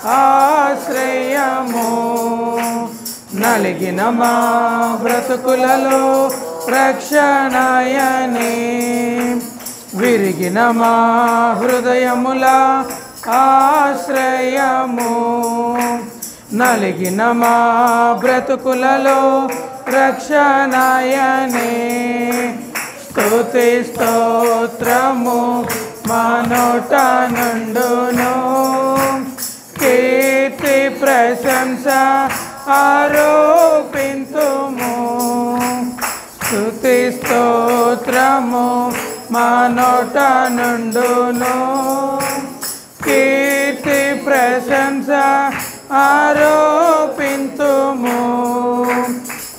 ఆశ్రయము. నలిగిన మా బ్రతుకులలో రక్షణయని, విరిగిన మా హృదయముల ఆశ్రయము. నలిగిన మా బ్రతుకులలో రక్షణయని, స్తుతి స్తోత్రము మా నోట నుండును. కీర్తి ప్రశంస ఆరోపింతుము. స్తుతి స్తోత్రము మా నోట నుండును. కీర్తి ప్రశంస ఆరోపింతుము.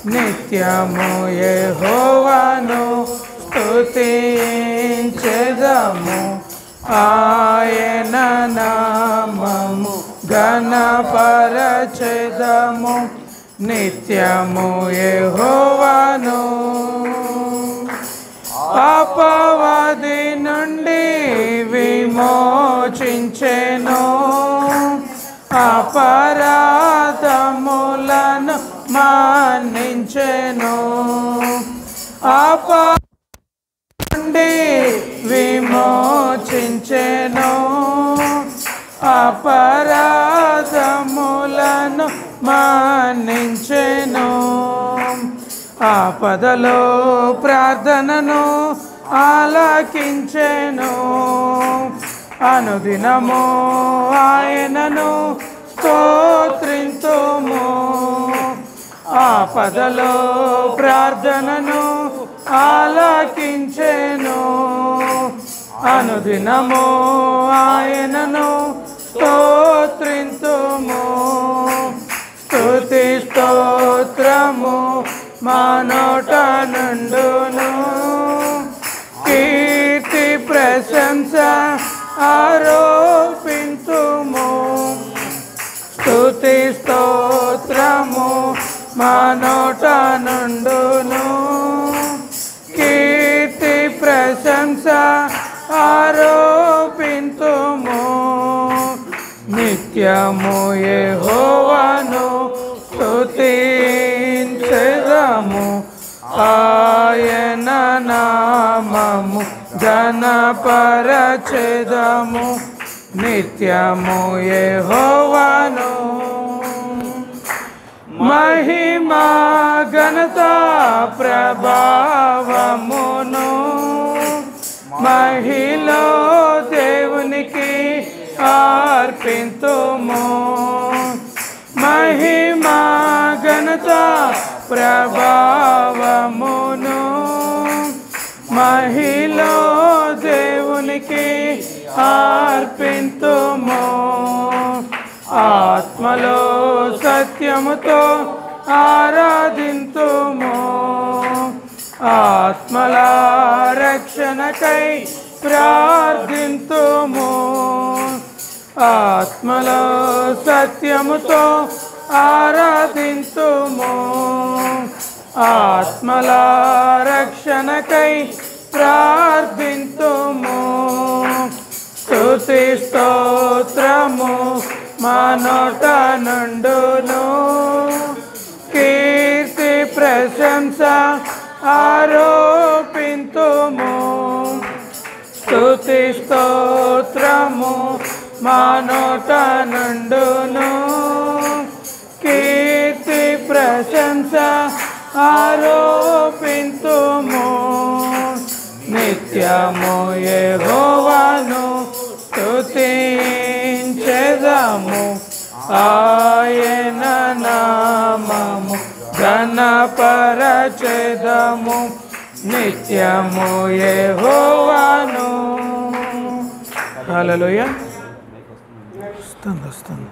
నిత్యము యెహోవాను స్తుతించెదము. ఆయన నామము ఘనపరచెదము. నిత్యము యెహోవాను. అపవాది నుండి విమోచించెను. అపరాధములను మన్నించెను. నుండి విమోచించెను. అపరాధములను మన్నించెను. ఆపదలో ప్రార్థనను ఆలకించెను. అనుదినము ఆయనను స్తోత్రింతుము. ఆపదలో ప్రార్థనను ఆలకించెను. అనుదినము ఆయనను స్తోత్రింతుము. స్తుతి స్తోత్రము మా నోట నుండును. కీర్తి ప్రశంస ఆరోపింతుము. స్తుతి స్తోత్రము మా నోట నుండును. కీర్తి ప్రశంస ఆరోపింతుము. నిత్యము యెహోవాను స్తుతించెదము. ఆయన నామము ఘనపరచెదము. నిత్యము యెహోవాను. మహిమా ఘనత ప్రభావమును మహిలో దేవునికి అర్పింతుము. మహిమా ఘనత ప్రభావమును మహిలో దేవునికి అర్పింతుము. ఆత్మలో సత్యముతో ఆరాధింతుము. ఆత్మల రక్షణకై ప్రార్థింతుము. ఆత్మలో సత్యముతో ఆరాధింతుము. ఆత్మల రక్షణకై ప్రార్థింతుము. స్తుతి స్తోత్రము మా నోట నుండును. కీర్తి ప్రశంస ఆరోపింతుము. స్తుతి స్తోత్రము మా నోట నుండును. కీర్తి ప్రశంస ఆరోపింతుము. నిత్యము యెహోవాను స్తుతించెదము. ఆయన నామము ఘనపరచెదము. నిత్యము యెహోవాను. హల్లెలూయా. వస్తుంది.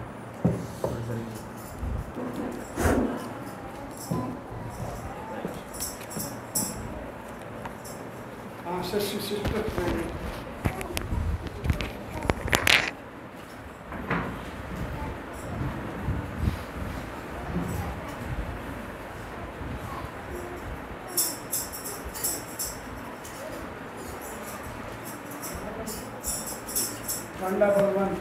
Number 1.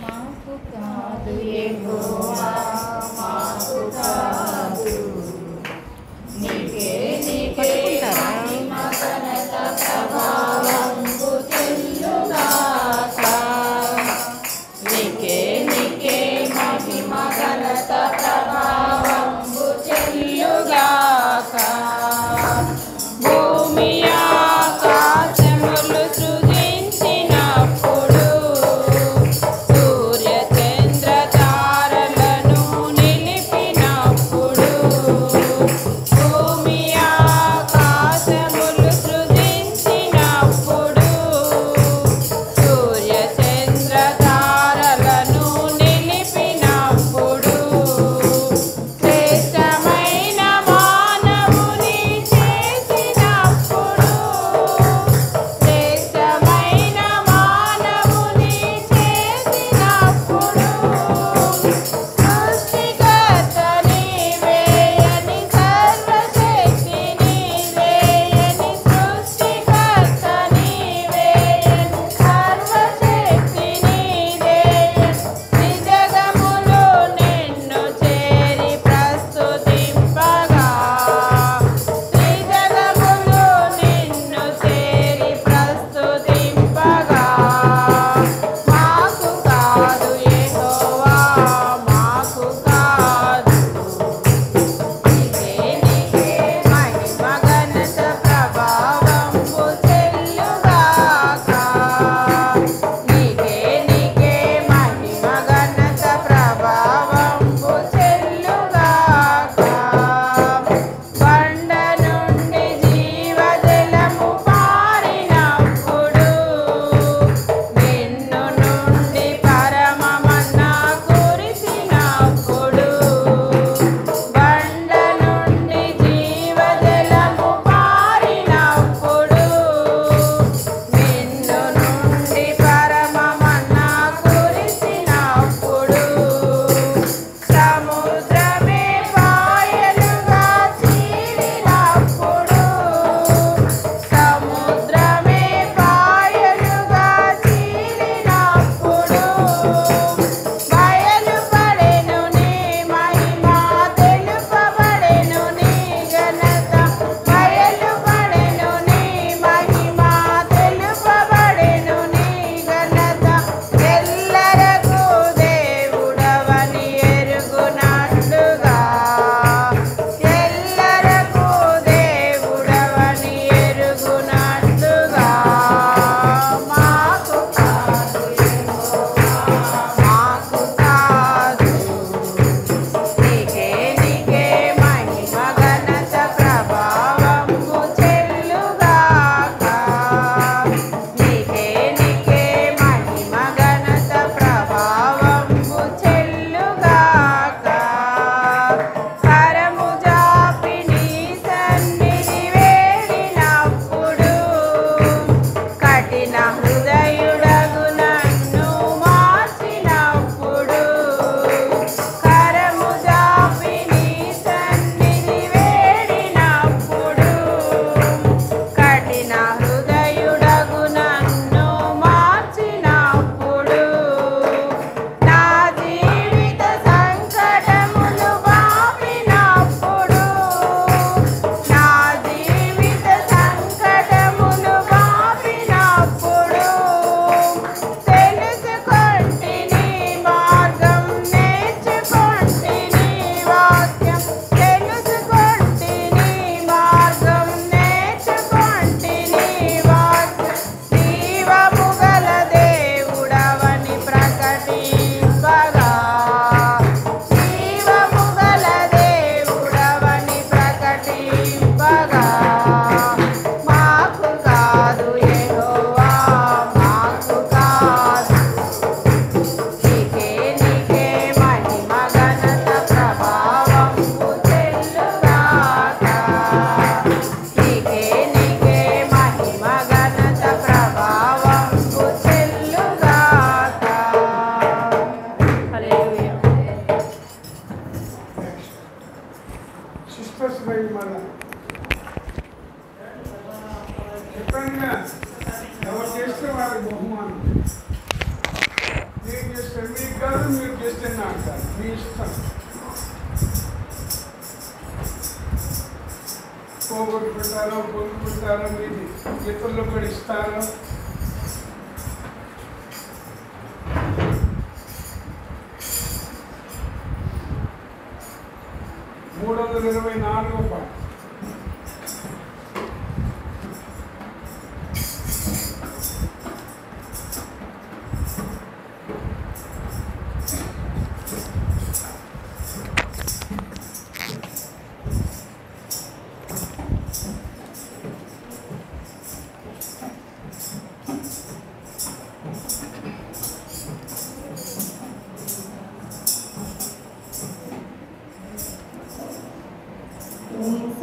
మాకు కాదు యెహోవా, మాకు కాదు, నీకే నీకే మహిమ ఘనత ప్రభావంబు చెల్లుగాక. నీకే నీకే మహిమ ఘనత ప్రభావంబు చెల్లుగాక. వస్తాయి మళ్ళా. చెప్పండి ఎవరు చేస్తే వారికి బహుమానం. నేను చేస్తే మీకు కాదు, మీరు చేస్తే నాకు కాదు, మీ ఇష్టం. పోగొట్టుకుంటారో పొందుకుంటారో మీది, ఇతరులు కూడా ఇస్తారో. $324 Thank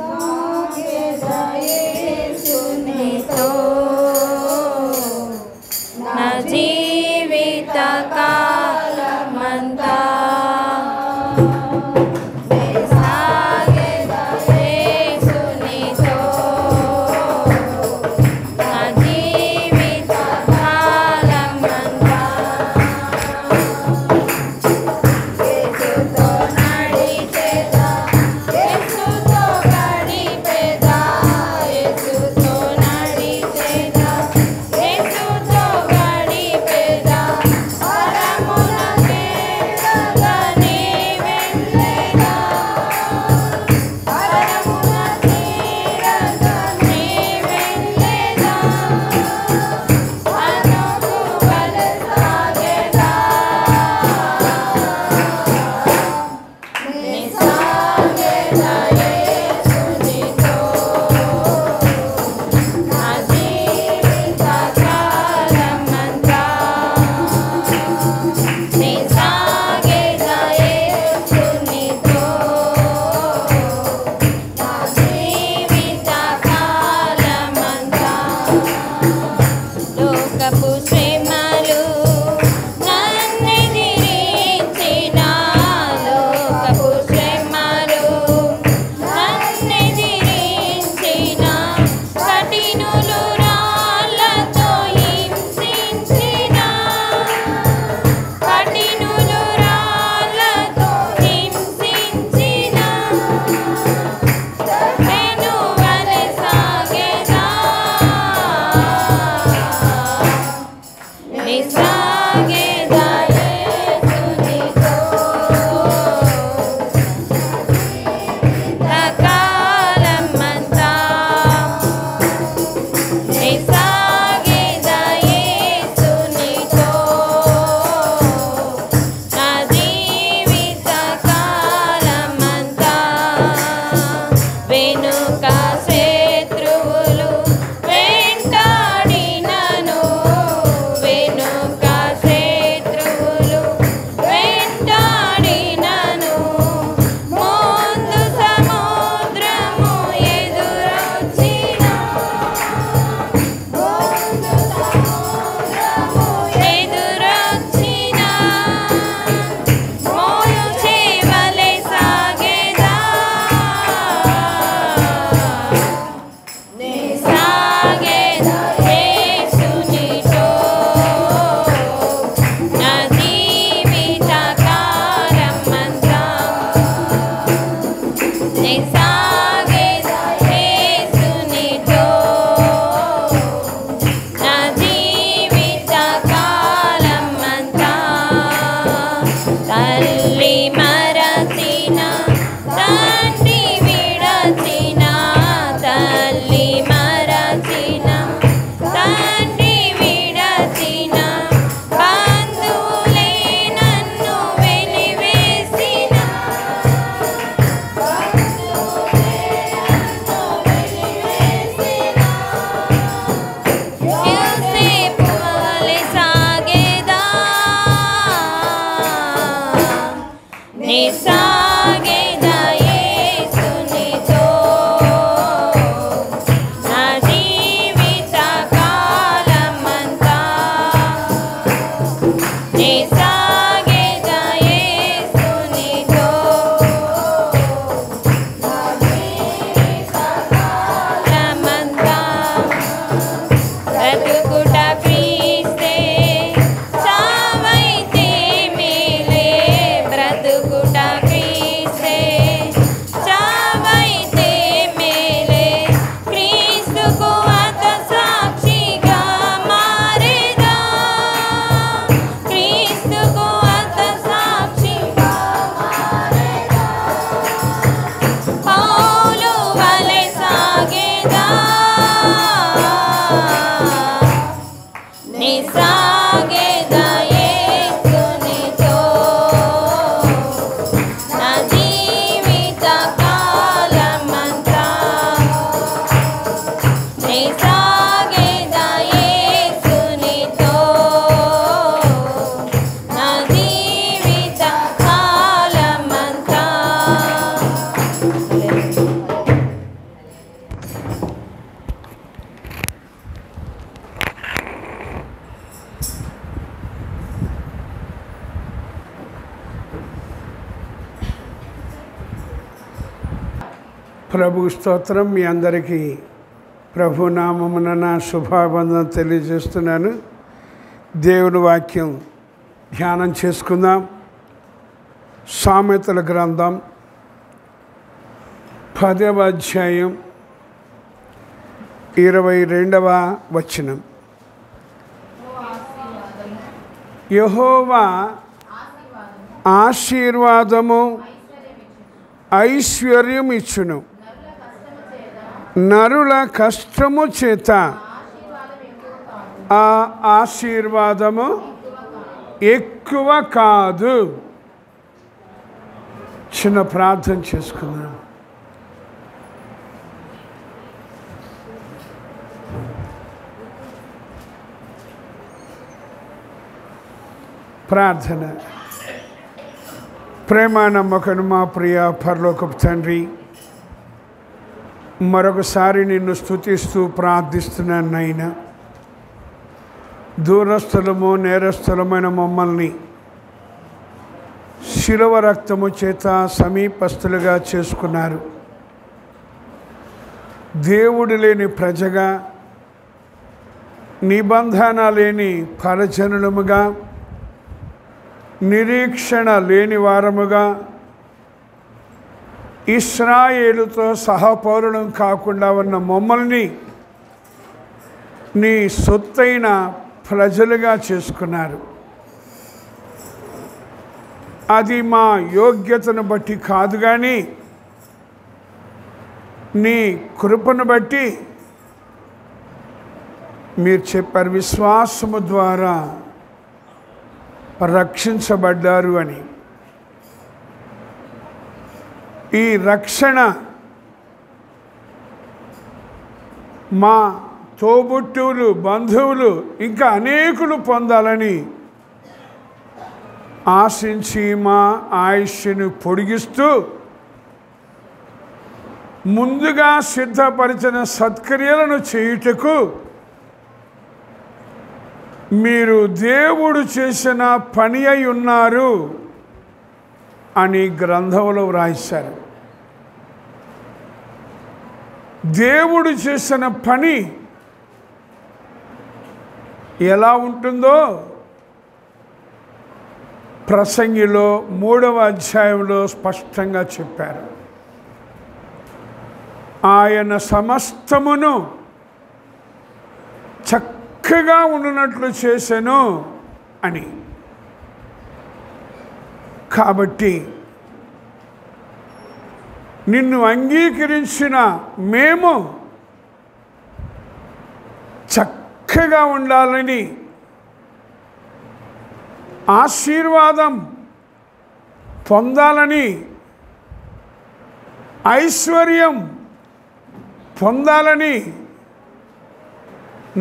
ప్రభు స్తోత్రం. మీ అందరికీ ప్రభు నామమున నా శుభాబంధం తెలియజేస్తున్నాను. దేవుని వాక్యం ధ్యానం చేసుకుందాం. సామెతల గ్రంథం 10వ అధ్యాయం 22వ వచనం. యెహోవా ఆశీర్వాదము ఐశ్వర్యం ఇచ్చును, నరుల కష్టము చేత ఆ ఆశీర్వాదము ఎక్కువ కాదు. చిన్న ప్రార్థన చేసుకుందాం. ప్రార్థన. ప్రేమ నమ్మకను మా ప్రియ పరలోకపు తండ్రి, మరొకసారి నిన్ను స్తుతిస్తూ ప్రార్థిస్తున్నాను నాయనా. దూరస్థలము నేరస్థలమైన మమ్మల్ని శిలువ రక్తము చేత సమీపస్తులుగా చేసుకున్నారు. దేవుడు లేని ప్రజగా, నిబంధన లేని పరజనులముగా, నిరీక్షణ లేని వారముగా, ఇశ్రాయేలుతో సహపౌరులం కాకుండా ఉన్న మమ్మల్ని నీ సొత్తైన ప్రజలుగా చేసుకున్నారు. అది మా యోగ్యతను బట్టి కాదు, కానీ నీ కృపను బట్టి మీరు చెప్పారు, విశ్వాసము ద్వారా రక్షించబడ్డారు అని. ఈ రక్షణ మా తోబుట్టువులు, బంధువులు, ఇంకా అనేకులు పొందాలని ఆశించి మా ఆయుష్ను పొడిగిస్తూ ముందుగా సిద్ధపరిచిన సత్క్రియలను చేయుటకు మీరు దేవుడు చేసిన పని అయి ఉన్నారు అని గ్రంథంలో వ్రాయిశారు. దేవుడు చేసిన పని ఎలా ఉంటుందో ప్రసంగిలో 3వ అధ్యాయంలో స్పష్టంగా చెప్పారు. ఆయన సమస్తమును చక్కగా ఉండునట్లు చేశాను అని. కాబట్టి నిన్ను అంగీకరించిన మేము చక్కగా ఉండాలని, ఆశీర్వాదం పొందాలని, ఐశ్వర్యం పొందాలని,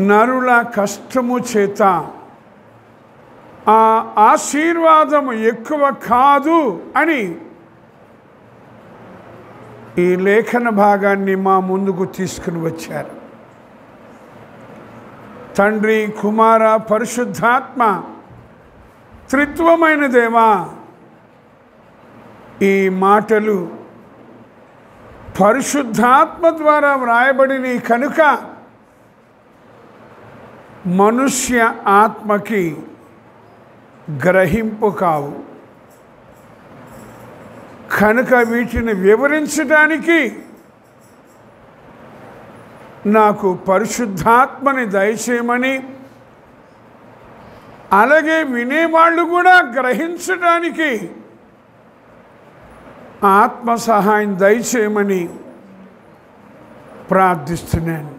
నరుల కష్టము చేత ఆ ఆశీర్వాదము ఎక్కువ కాదు అని ఈ లేఖన భాగాన్ని మా ముందుకు తీసుకుని వచ్చారు. తండ్రి, కుమార, పరిశుద్ధాత్మ త్రిత్వమైన దేవా, ఈ మాటలు పరిశుద్ధాత్మ ద్వారా వ్రాయబడిన కనుక మనుష్య ఆత్మకి గ్రహింపు కావు. కనుక వీటిని వివరించడానికి నాకు పరిశుద్ధాత్మని దయచేయమని, అలాగే వినేవాళ్ళు కూడా గ్రహించడానికి ఆత్మ సహాయం దయచేయమని ప్రార్థిస్తున్నాను.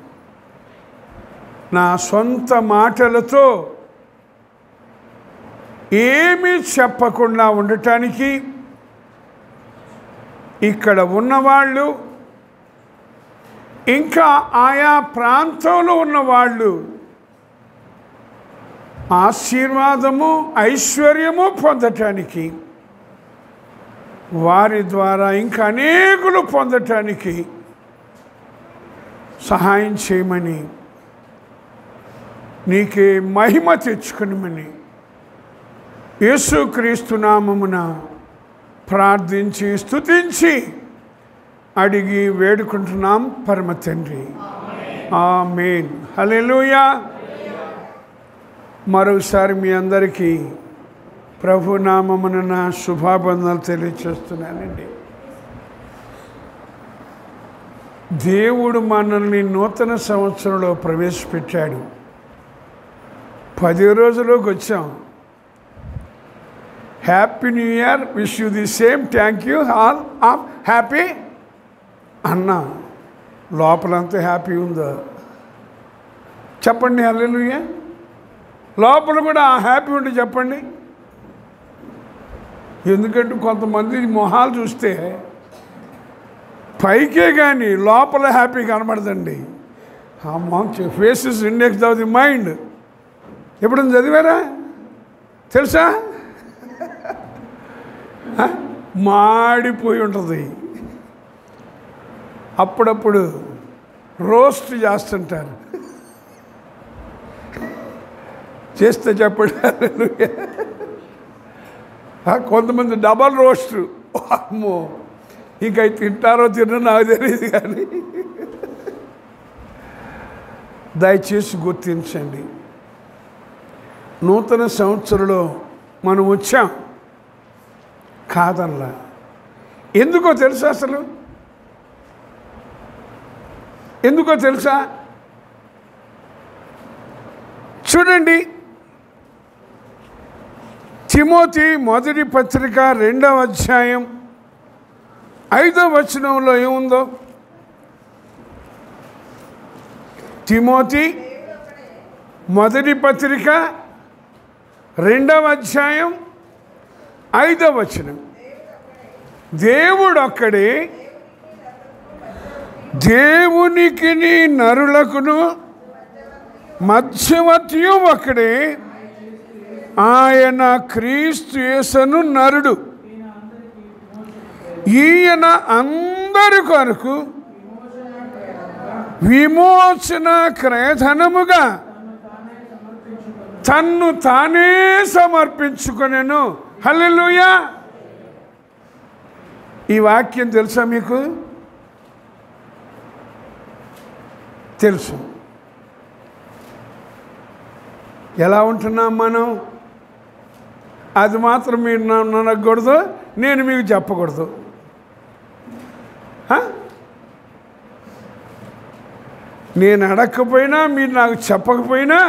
నా సొంత మాటలతో ఏమీ చెప్పకుండా ఉండటానికి ఇక్కడ ఉన్నవాళ్ళు, ఇంకా ఆయా ప్రాంతంలో ఉన్నవాళ్ళు ఆశీర్వాదము, ఐశ్వర్యము పొందటానికి, వారి ద్వారా ఇంకా అనేకులు పొందటానికి సహాయం చేయమని, నీకే మహిమ తెచ్చుకునమని యేసుక్రీస్తు నామమున ప్రార్థించి స్తుతించి అడిగి వేడుకుంటున్నాం పరమ తండ్రి. ఆమేన్. హల్లెలూయా. మరోసారి మీ అందరికీ ప్రభు నామమున నా శుభాబంధాలు తెలియచేస్తున్నానండి. దేవుడు మనల్ని నూతన సంవత్సరంలో ప్రవేశపెట్టాడు. 10 రోజుల్లోకి వచ్చాం. Happy new year, wish you the same, thank you all of happy అన్నా. లోపలంతా హ్యాపీ ఉందో చెప్పండి. హల్లెలూయా. లోపల కూడా హ్యాపీ ఉంటే చెప్పండి. ఎందుకంటే కొంతమంది మొహాలు చూస్తే పైకే కానీ లోపల హ్యాపీ కనబడదండి. Faces index of the mind ఎప్పుడైనా చదివారా? తెలుసా? మాడిపోయి ఉంటుంది. అప్పుడప్పుడు రోస్ట్ చేస్తుంటారు. చేస్తే చెప్పండి. కొంతమంది డబల్ రోస్ట్. అమ్మో, ఇంకా తింటారో తినో నాకు తెలియదు. కానీ దయచేసి గుర్తించండి, నూతన సంవత్సరంలో మనం వచ్చాం కాదల్లా. ఎందుకో తెలుసా? అసలు ఎందుకో తెలుసా? చూడండి, తిమోతి మొదటి పత్రిక 2వ అధ్యాయం 5వ వచనంలో ఏముందో? తిమోతి మొదటి పత్రిక 2వ అధ్యాయం 5వ వచనం. దేవుడొక్కడే, దేవునికి నరులకును మధ్యవర్తియు ఒక్కడే, ఆయన క్రీస్తు యేసును నరుడు. ఈయన అందరి కొరకు విమోచన క్రయధనముగా తన్ను తానే సమర్పించుకొనెను. హల్లెలూయా. ఈ వాక్యం తెలుసా మీకు? తెలుసు. ఎలా ఉంటున్నాం మనం? అది మాత్రం మీరు ననకూడదు, నేను మీకు చెప్పకూడదు. నేను అడగకపోయినా, మీరు నాకు చెప్పకపోయినా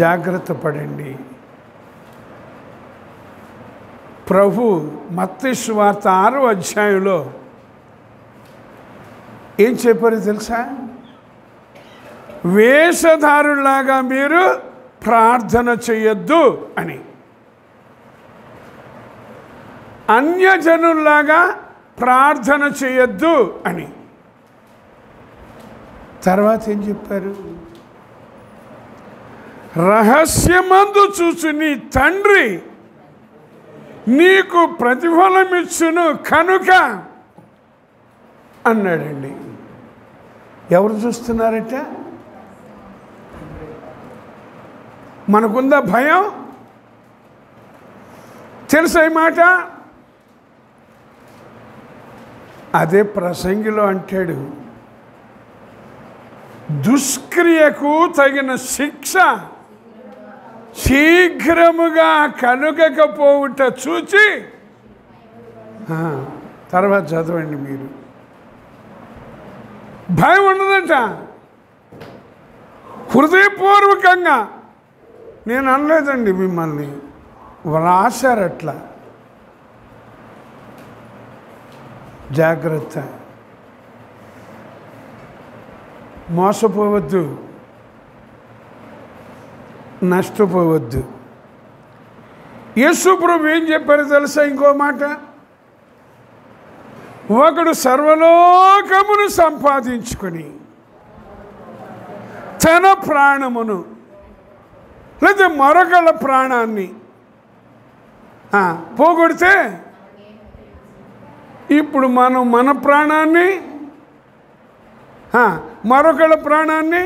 జాగ్రత్త పడండి. ప్రభు మత్తయి సువార్త 6వ అధ్యాయంలో ఏం చెప్పారు తెలుసా? వేషధారులాగా మీరు ప్రార్థన చేయొద్దు అని, అన్యజనుల్లాగా ప్రార్థన చేయొద్దు అని. తర్వాత ఏం చెప్పారు? రహస్యమందు చూసి నీ తండ్రి నీకు ప్రతిఫలమిచ్చును కనుక అన్నాడండి. ఎవరు చూస్తున్నారట? మనకుందా భయం? తెలుసా ఈ మాట? అదే ప్రసంగిలో అంటాడు, దుష్క్రియకు తగిన శిక్ష శీఘ్రముగా కలుగకపోవుట చూచి. తర్వాత చదవండి మీరు. భయం ఉండదంట. హృదయపూర్వకంగా నేను అనలేదండి మిమ్మల్ని, వ్రాసారట్లా. జాగ్రత్త, మోసపోవద్దు, నష్టపోవద్దు. యేసు ప్రభు ఏం చెప్పారు తెలుసా? ఇంకో మాట, ఒకడు సర్వలోకమును సంపాదించుకొని తన ప్రాణమును లేదా మరొకళ్ళ ప్రాణాన్ని పోగొడితే, ఇప్పుడు మనం మన ప్రాణాన్ని మరొకళ్ళ ప్రాణాన్ని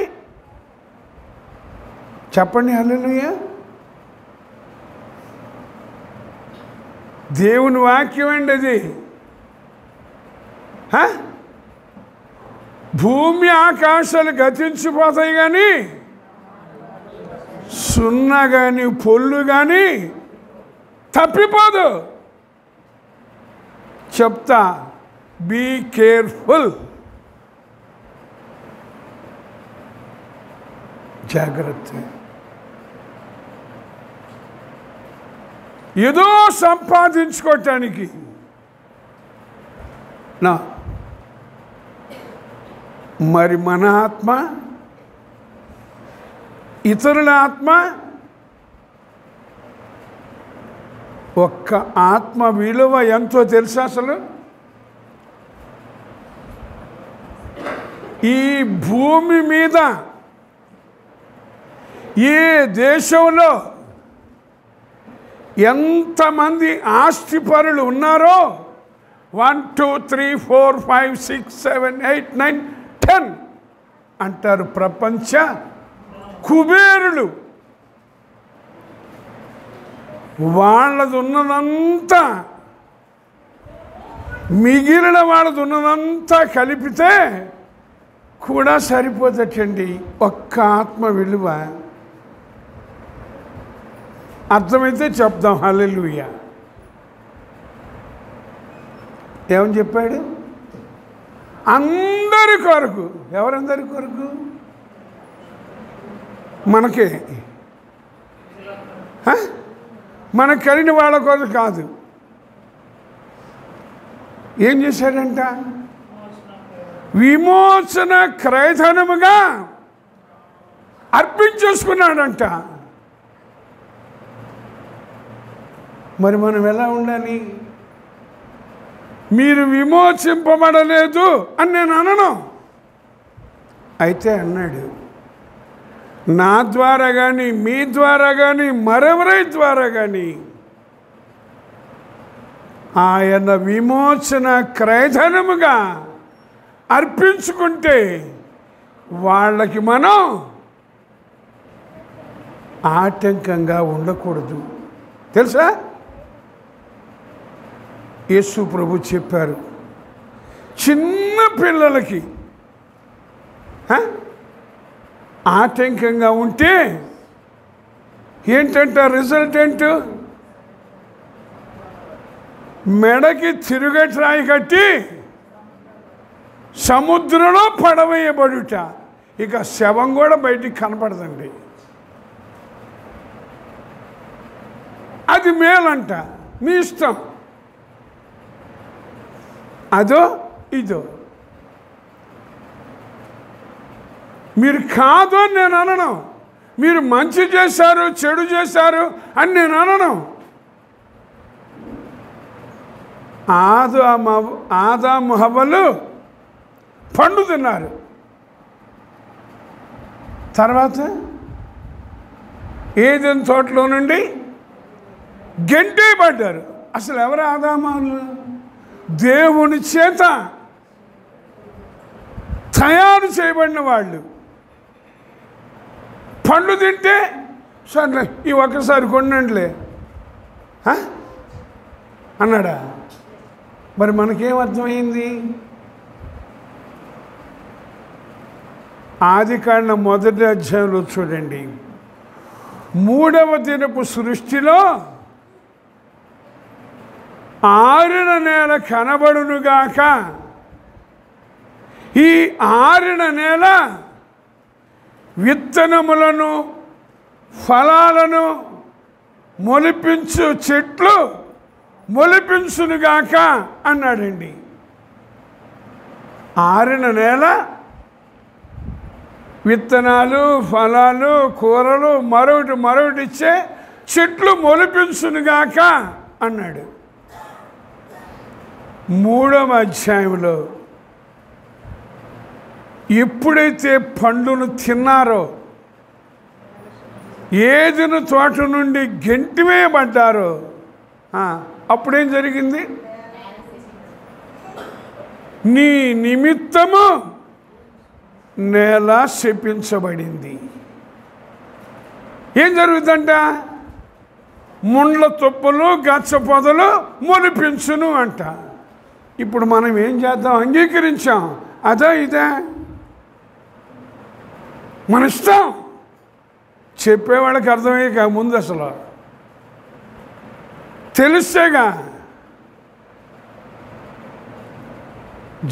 చెప్పండి. హల్లెలూయా. దేవుని వాక్యం అండి అది. భూమి ఆకాశాలు గతించిపోతాయి కానీ సున్న కానీ పొల్లు కానీ తప్పిపోదు. చెప్తా, బీ కేర్ఫుల్, జాగ్రత్త. ఏదో సంపాదించుకోవటానికి నా మరి మన ఆత్మ, ఇతరుల ఆత్మ, ఒక్క ఆత్మ విలువ ఎంతో తెలుసా అసలు? ఈ భూమి మీద ఏ దేశంలో ఎంతమంది ఆస్తిపరులు ఉన్నారో 1 2 3 4 5 6 7 8 9 10 అంటారు ప్రపంచ కుబేరులు. వాళ్ళది ఉన్నదంతా మిగిలిన వాళ్ళది ఉన్నదంతా కలిపితే కూడా సరిపోతటండి ఒక్క ఆత్మ విలువ. అర్థమైతే చెప్దాం. హల్లెలూయా. ఏమని చెప్పాడు? అందరి కొరకు. ఎవరందరి కొరకు? మనకే, మనకు కలిగిన వాళ్ళ కొరకు కాదు. ఏం చేశాడంట? విమోచన క్రయధనముగా అర్పించేసుకున్నాడంట. మరి మనం ఎలా ఉండాలి? మీరు విమోచింపబడలేదు అని నేను అనను. అయితే అన్నాడు, నా ద్వారా కానీ మీ ద్వారా కానీ మరెవరి ద్వారా కానీ ఆయన విమోచన క్రయధనముగా అర్పించుకుంటే వాళ్ళకి మనం ఆటంకంగా ఉండకూడదు. తెలుసా? యేసు ప్రభు చెప్పారు, చిన్న పిల్లలకి ఆటంకంగా ఉంటే ఏంటంట రిజల్ట్ ఏంటో? మెడకి తిరుగట్రాయి కట్టి సముద్రంలో పడవేయబడుట. ఇక శవం కూడా బయటికి కనపడదండి. అది మేలంట, మీ ఇష్టం. అదో ఇదో మీరు కాదు అని నేను అనను. మీరు మంచి చేశారు చెడు చేశారు అని నేను అనను. ఆదాము హవ్వలు పండు తిన్నారు. తర్వాత ఏదెన్ తోటలో నుండి గెంటేయబడ్డారు. అసలు ఎవరు ఆదాములు? దేవుని చేత తయారు చేయబడిన వాళ్ళు. పండు తింటే సరే ఈ ఒక్కసారి కొనండిలే అన్నాడా? మరి మనకేమర్థమైంది? ఆదికాండం 1వ అధ్యాయంలో చూడండి, 3వ దినపు సృష్టిలో ఆరిన నేల కనబడునుగాక. ఈ ఆరిన నేల విత్తనములను ఫలాలను మొలిపించు చెట్లు మొలిపించునుగాక అన్నాడండి. ఆరిన నేల విత్తనాలు ఫలాలు కూరలు మరొకటి ఇచ్చే చెట్లు మొలిపించునుగాక అన్నాడు. 3వ అధ్యాయంలో ఎప్పుడైతే పండును తిన్నారో, ఏదెను తోట నుండి గెంటివేయబడ్డారో అప్పుడేం జరిగింది? నీ నిమిత్తము నేల శపించబడింది. ఏం జరుగుతుందంట? ముండ్ల తుప్పలు గచ్చ పొదలు మొలిపించును అంట. ఇప్పుడు మనం ఏం చేద్దాం? అంగీకరించాం, అదే ఇదే మన ఇష్టం. చెప్పేవాళ్ళకి అర్థమయ్యే ముందు అసలు తెలిస్తేగా.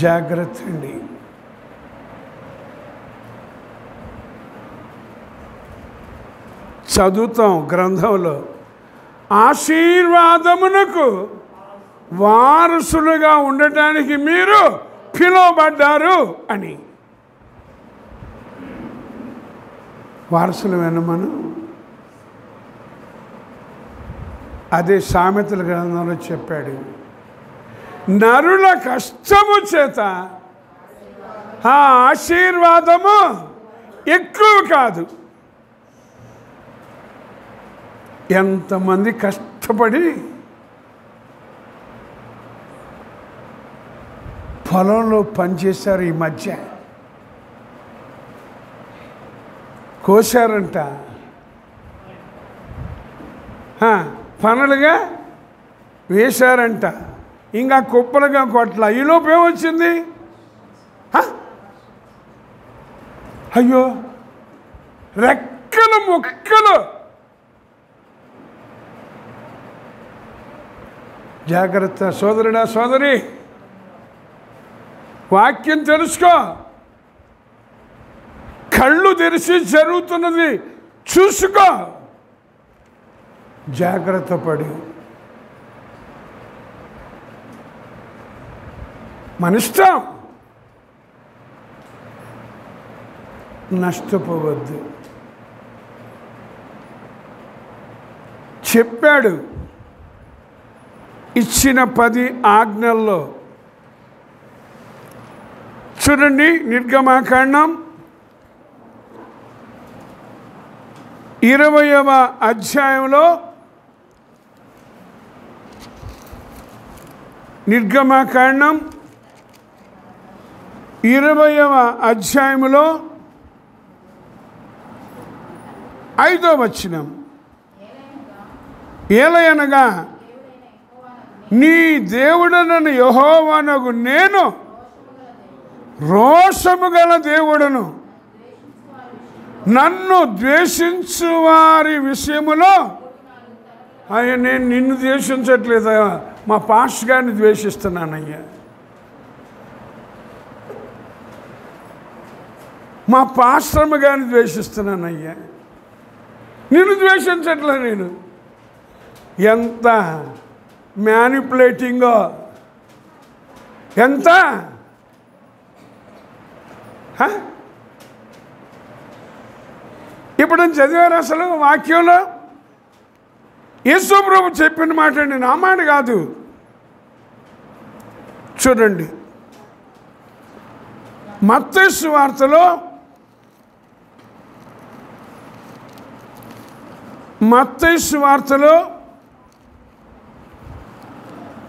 జాగ్రత్త అండి. చదువుతాం గ్రంథంలో, ఆశీర్వాదమునకు వారసులుగా ఉండటానికి మీరు పిలువబడ్డారు అని. వారసులమైన మనం అదే సామెతల గ్రంథంలో చెప్పాడు, నరుల కష్టము చేత ఆ ఆశీర్వాదము ఎక్కువ కాదు. ఎంతమంది కష్టపడి పొలంలో పనిచేశారు, ఈ మధ్య కోసారంట, పనులుగా వేశారంట, ఇంకా కుప్పలుగా కొట్ల. ఈలోపు ఏమొచ్చింది? అయ్యో, రెక్కలు ముక్కలు. జాగ్రత్త సోదరుడా, సోదరి, వాక్యం తెలుసుకో. కళ్ళు తెరిచి జరుగుతున్నది చూసుకో. జాగ్రత్త పడి మన ఇష్టం, నష్టపోవద్దు. చెప్పాడు ఇచ్చిన 10 ఆజ్ఞల్లో. చూడండి, నిర్గమాకాండం 20వ అధ్యాయంలో, నిర్గమాకాండం 20వ అధ్యాయంలో 5వ వచనం, ఏలయనగా నీ దేవుడనను యెహోవానగు నేను రోషము గల దేవుడను, నన్ను ద్వేషించు వారి విషయములో నేను నిన్ను ద్వేషించట్లేదా, మా పాస్టర్ గారిని ద్వేషిస్తున్నానయ్యా, మా పాస్టర్ గారిని ద్వేషిస్తున్నానయ్యా, నిన్ను ద్వేషించట్లే నేను. ఎంత మ్యానిపులేటింగో, ఎంత ఇప్పుడు చదివారు అసలు వాక్యంలో. యేసు ప్రభు చెప్పిన మాట అండి, నా మాట కాదు. చూడండి, మత్తయి సువార్తలో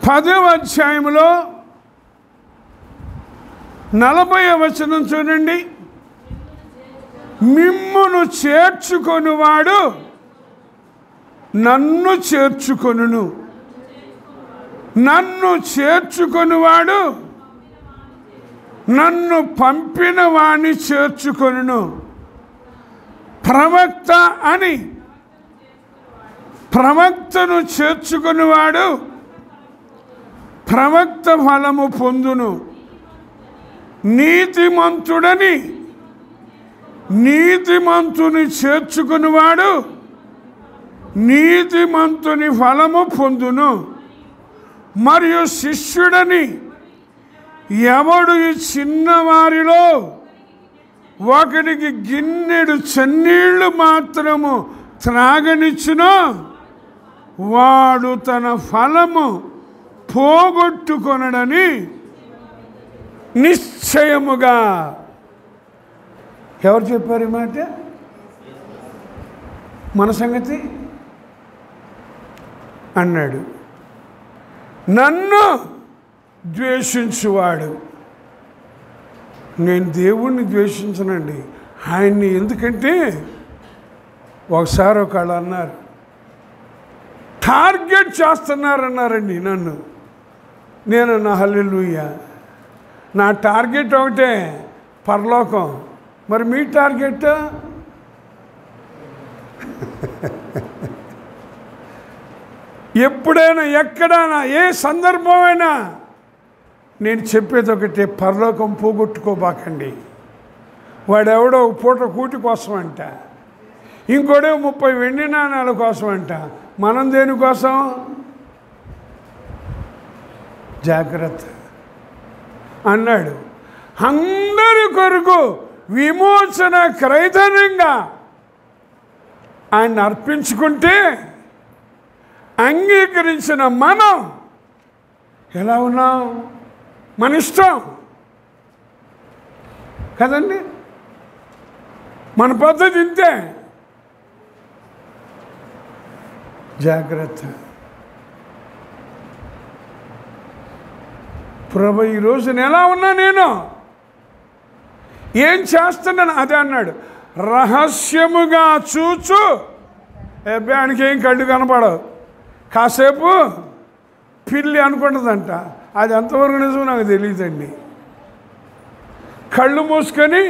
10వ అధ్యాయంలో 40వ వచనం చూడండి. మిమ్మును చేర్చుకొనువాడు నన్ను చేర్చుకొనును, నన్ను చేర్చుకొనువాడు నన్ను పంపిన వాణ్ణి చేర్చుకొనును. ప్రవక్త అని ప్రవక్తను చేర్చుకొనివాడు ప్రవక్త ఫలము పొందును. నీతిమంతుడని నీతిమంతుని చేర్చుకునివాడు నీతిమంతుని ఫలము పొందును. మరియు శిష్యుడని ఎవడు ఈ చిన్నవారిలో ఒకడికి గిన్నెడు చన్నీళ్లు మాత్రము త్రాగనిచ్చునో వాడు తన ఫలము పోగొట్టుకొనడని నిశ్చయముగా. ఎవరు చెప్పారు ఈ మాట? మన సంగతి అన్నాడు. నన్ను ద్వేషించువాడు, నేను దేవుణ్ణి ద్వేషించనండి, ఆయన్ని. ఎందుకంటే ఒకసారి ఒకళ్ళు అన్నారు, టార్గెట్ చేస్తున్నారన్నారండి నన్ను. నేను నా హల్లెలూయా. నా టార్గెట్ ఒకటే, పరలోకం. మరి మీ టార్గెట్? ఎప్పుడైనా ఎక్కడైనా ఏ సందర్భమైనా నేను చెప్పేది ఒకటే, పరలోకం పోగొట్టుకోబాకండి. వాడెవడో పూట కూటి కోసం అంట, ఇంకోడే 30 వెండి నాణాల కోసం అంట. మనం దేనికోసం? జాగ్రత్త అన్నాడు. అందరి కొరకు విమోచన క్రైతనంగా ఆయన అర్పించుకుంటే అంగీకరించిన మనం ఎలా ఉన్నాం? మన ఇష్టం కదండి, మన పద్ధతి ఇంతే. జాగ్రత్త. ప్రభు ఈ రోజున ఎలా ఉన్నా, నేను ఏం చేస్తున్నాను అదే అన్నాడు. రహస్యముగా చూచు, అబ్బాయికి ఏం కళ్ళు కనపడవు, కాసేపు పిల్లి అనుకుంటుందంట. అది ఎంతవరకు నిజమో నాకు తెలియదండి. కళ్ళు మూసుకొని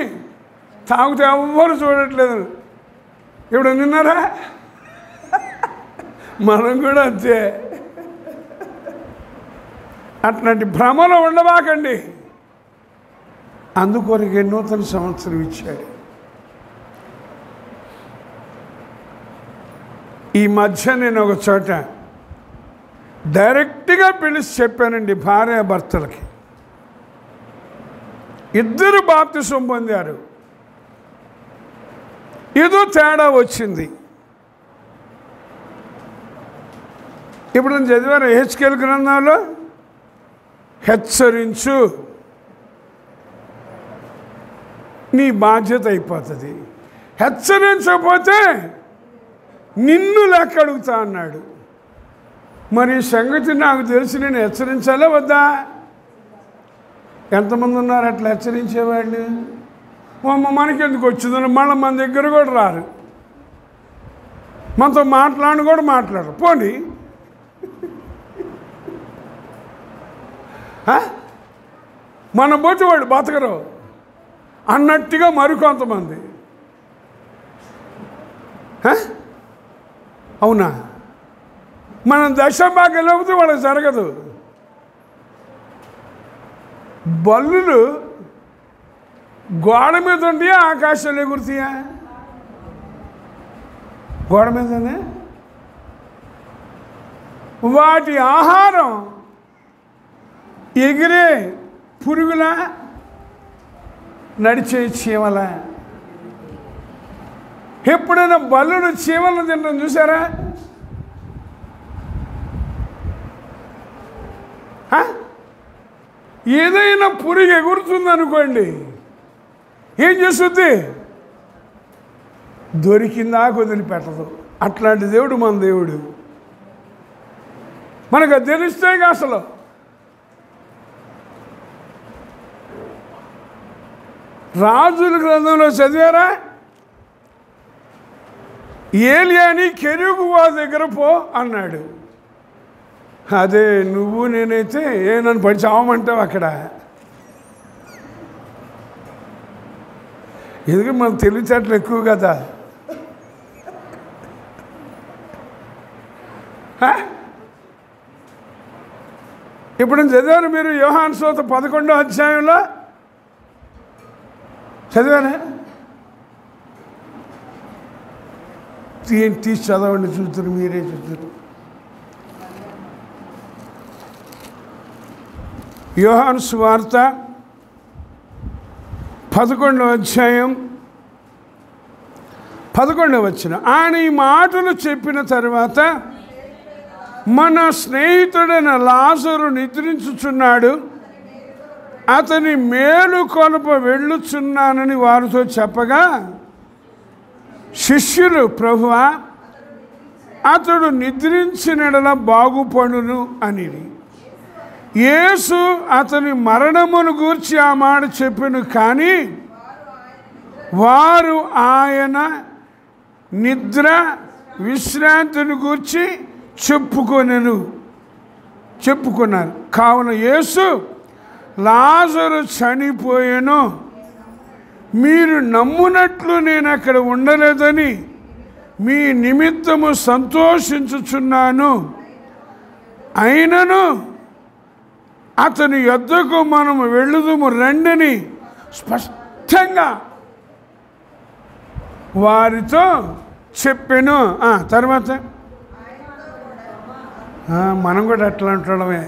తాగితే ఎవ్వరు చూడట్లేదు. ఇప్పుడు నిన్నారా? మనం కూడా అంతే. అట్లాంటి భ్రమలో ఉండబాకండి. అందుకొరకే నూతన సంవత్సరం ఇచ్చాడు. ఈ మధ్య నేను ఒక చోట డైరెక్ట్గా పిలిచి చెప్పానండి భార్యాభర్తలకి. ఇద్దరు బాప్తిసం పొందారు. ఏదో తేడా వచ్చింది. ఇప్పుడు నేను చదివాను హెచ్కేల్ గ్రంథంలో, హెచ్చరించు, నీ బాధ్యత అయిపోతుంది. హెచ్చరించకపోతే నిన్ను లెక్క అడుగుతా అన్నాడు. మరి సంగతి నాకు తెలిసి నేను హెచ్చరించాలా వద్దా? ఎంతమంది ఉన్నారు అట్లా హెచ్చరించేవాళ్ళు? మనకెందుకు వచ్చిందని మళ్ళీ మన దగ్గర కూడా రారు, మనతో మాట్లాడి కూడా మాట్లాడరు. పోనీ మన పోతే వాళ్ళు బతకరు అన్నట్టుగా మరికొంతమంది. అవునా? మనం దశభాగం లేకపోతే వాళ్ళకి జరగదు. బల్లులు గోడ మీద ఉంటాయా, ఆకాశంలో ఎగురుతాయా? గోడ మీదనే. వాటి ఆహారం ఎగిరే పురుగుల, నడిచే చీమల. ఎప్పుడైనా బల్లులు చీమలను తినడం చూసారా? ఏదైనా పురుగు ఎగురుతుంది అనుకోండి, ఏం చేస్తుంది? దొరికిందా వదిలిపెట్టదు. అట్లాంటి దేవుడు మన దేవుడు. మనకు అది తెలిస్తే అసలు రాజుల గ్రంథంలో చదివారా? ఏలియాని కెరూబు దగ్గర పో అన్నాడు. అదే నువ్వు నేనైతే నన్ను పడి చావమంటావు అక్కడ. ఎందుకంటే మనం తెలివితేటలు ఎక్కువ కదా. ఇప్పుడు చదివారు మీరు యోహాను సువార్త 11వ అధ్యాయంలో చదివారా? తీసి చదవండి, చూస్తారు, మీరే చూస్తారు. యోహాను సువార్త 11వ అధ్యాయం 11వ వచనం. ఆయన ఈ మాటలు చెప్పిన తర్వాత, మన స్నేహితుడైన లాజరు నిద్రించుచున్నాడు, అతని మేలు కొలప వెళ్ళుచున్నానని వారితో చెప్పగా, శిష్యులు, ప్రభువా, అతడు నిద్రించినడల బాగుపడును అనిది. యేసు అతని మరణమును గూర్చి ఆ మాట చెప్పెను, కానీ వారు ఆయన నిద్ర విశ్రాంతిని గూర్చి చెప్పుకొనెను. చెప్పుకున్నారు. కావున యేసు లాజరు చనిపోయెను, మీరు నమ్మునట్లు నేను అక్కడ ఉండలేదని మీ నిమిత్తము సంతోషించుచున్నాను. అయినను అతని యొద్దకు మనము వెళ్ళుదుము రండని స్పష్టంగా వారితో చెప్పాను. తర్వాత మనం కూడా అట్లా అంటడమే.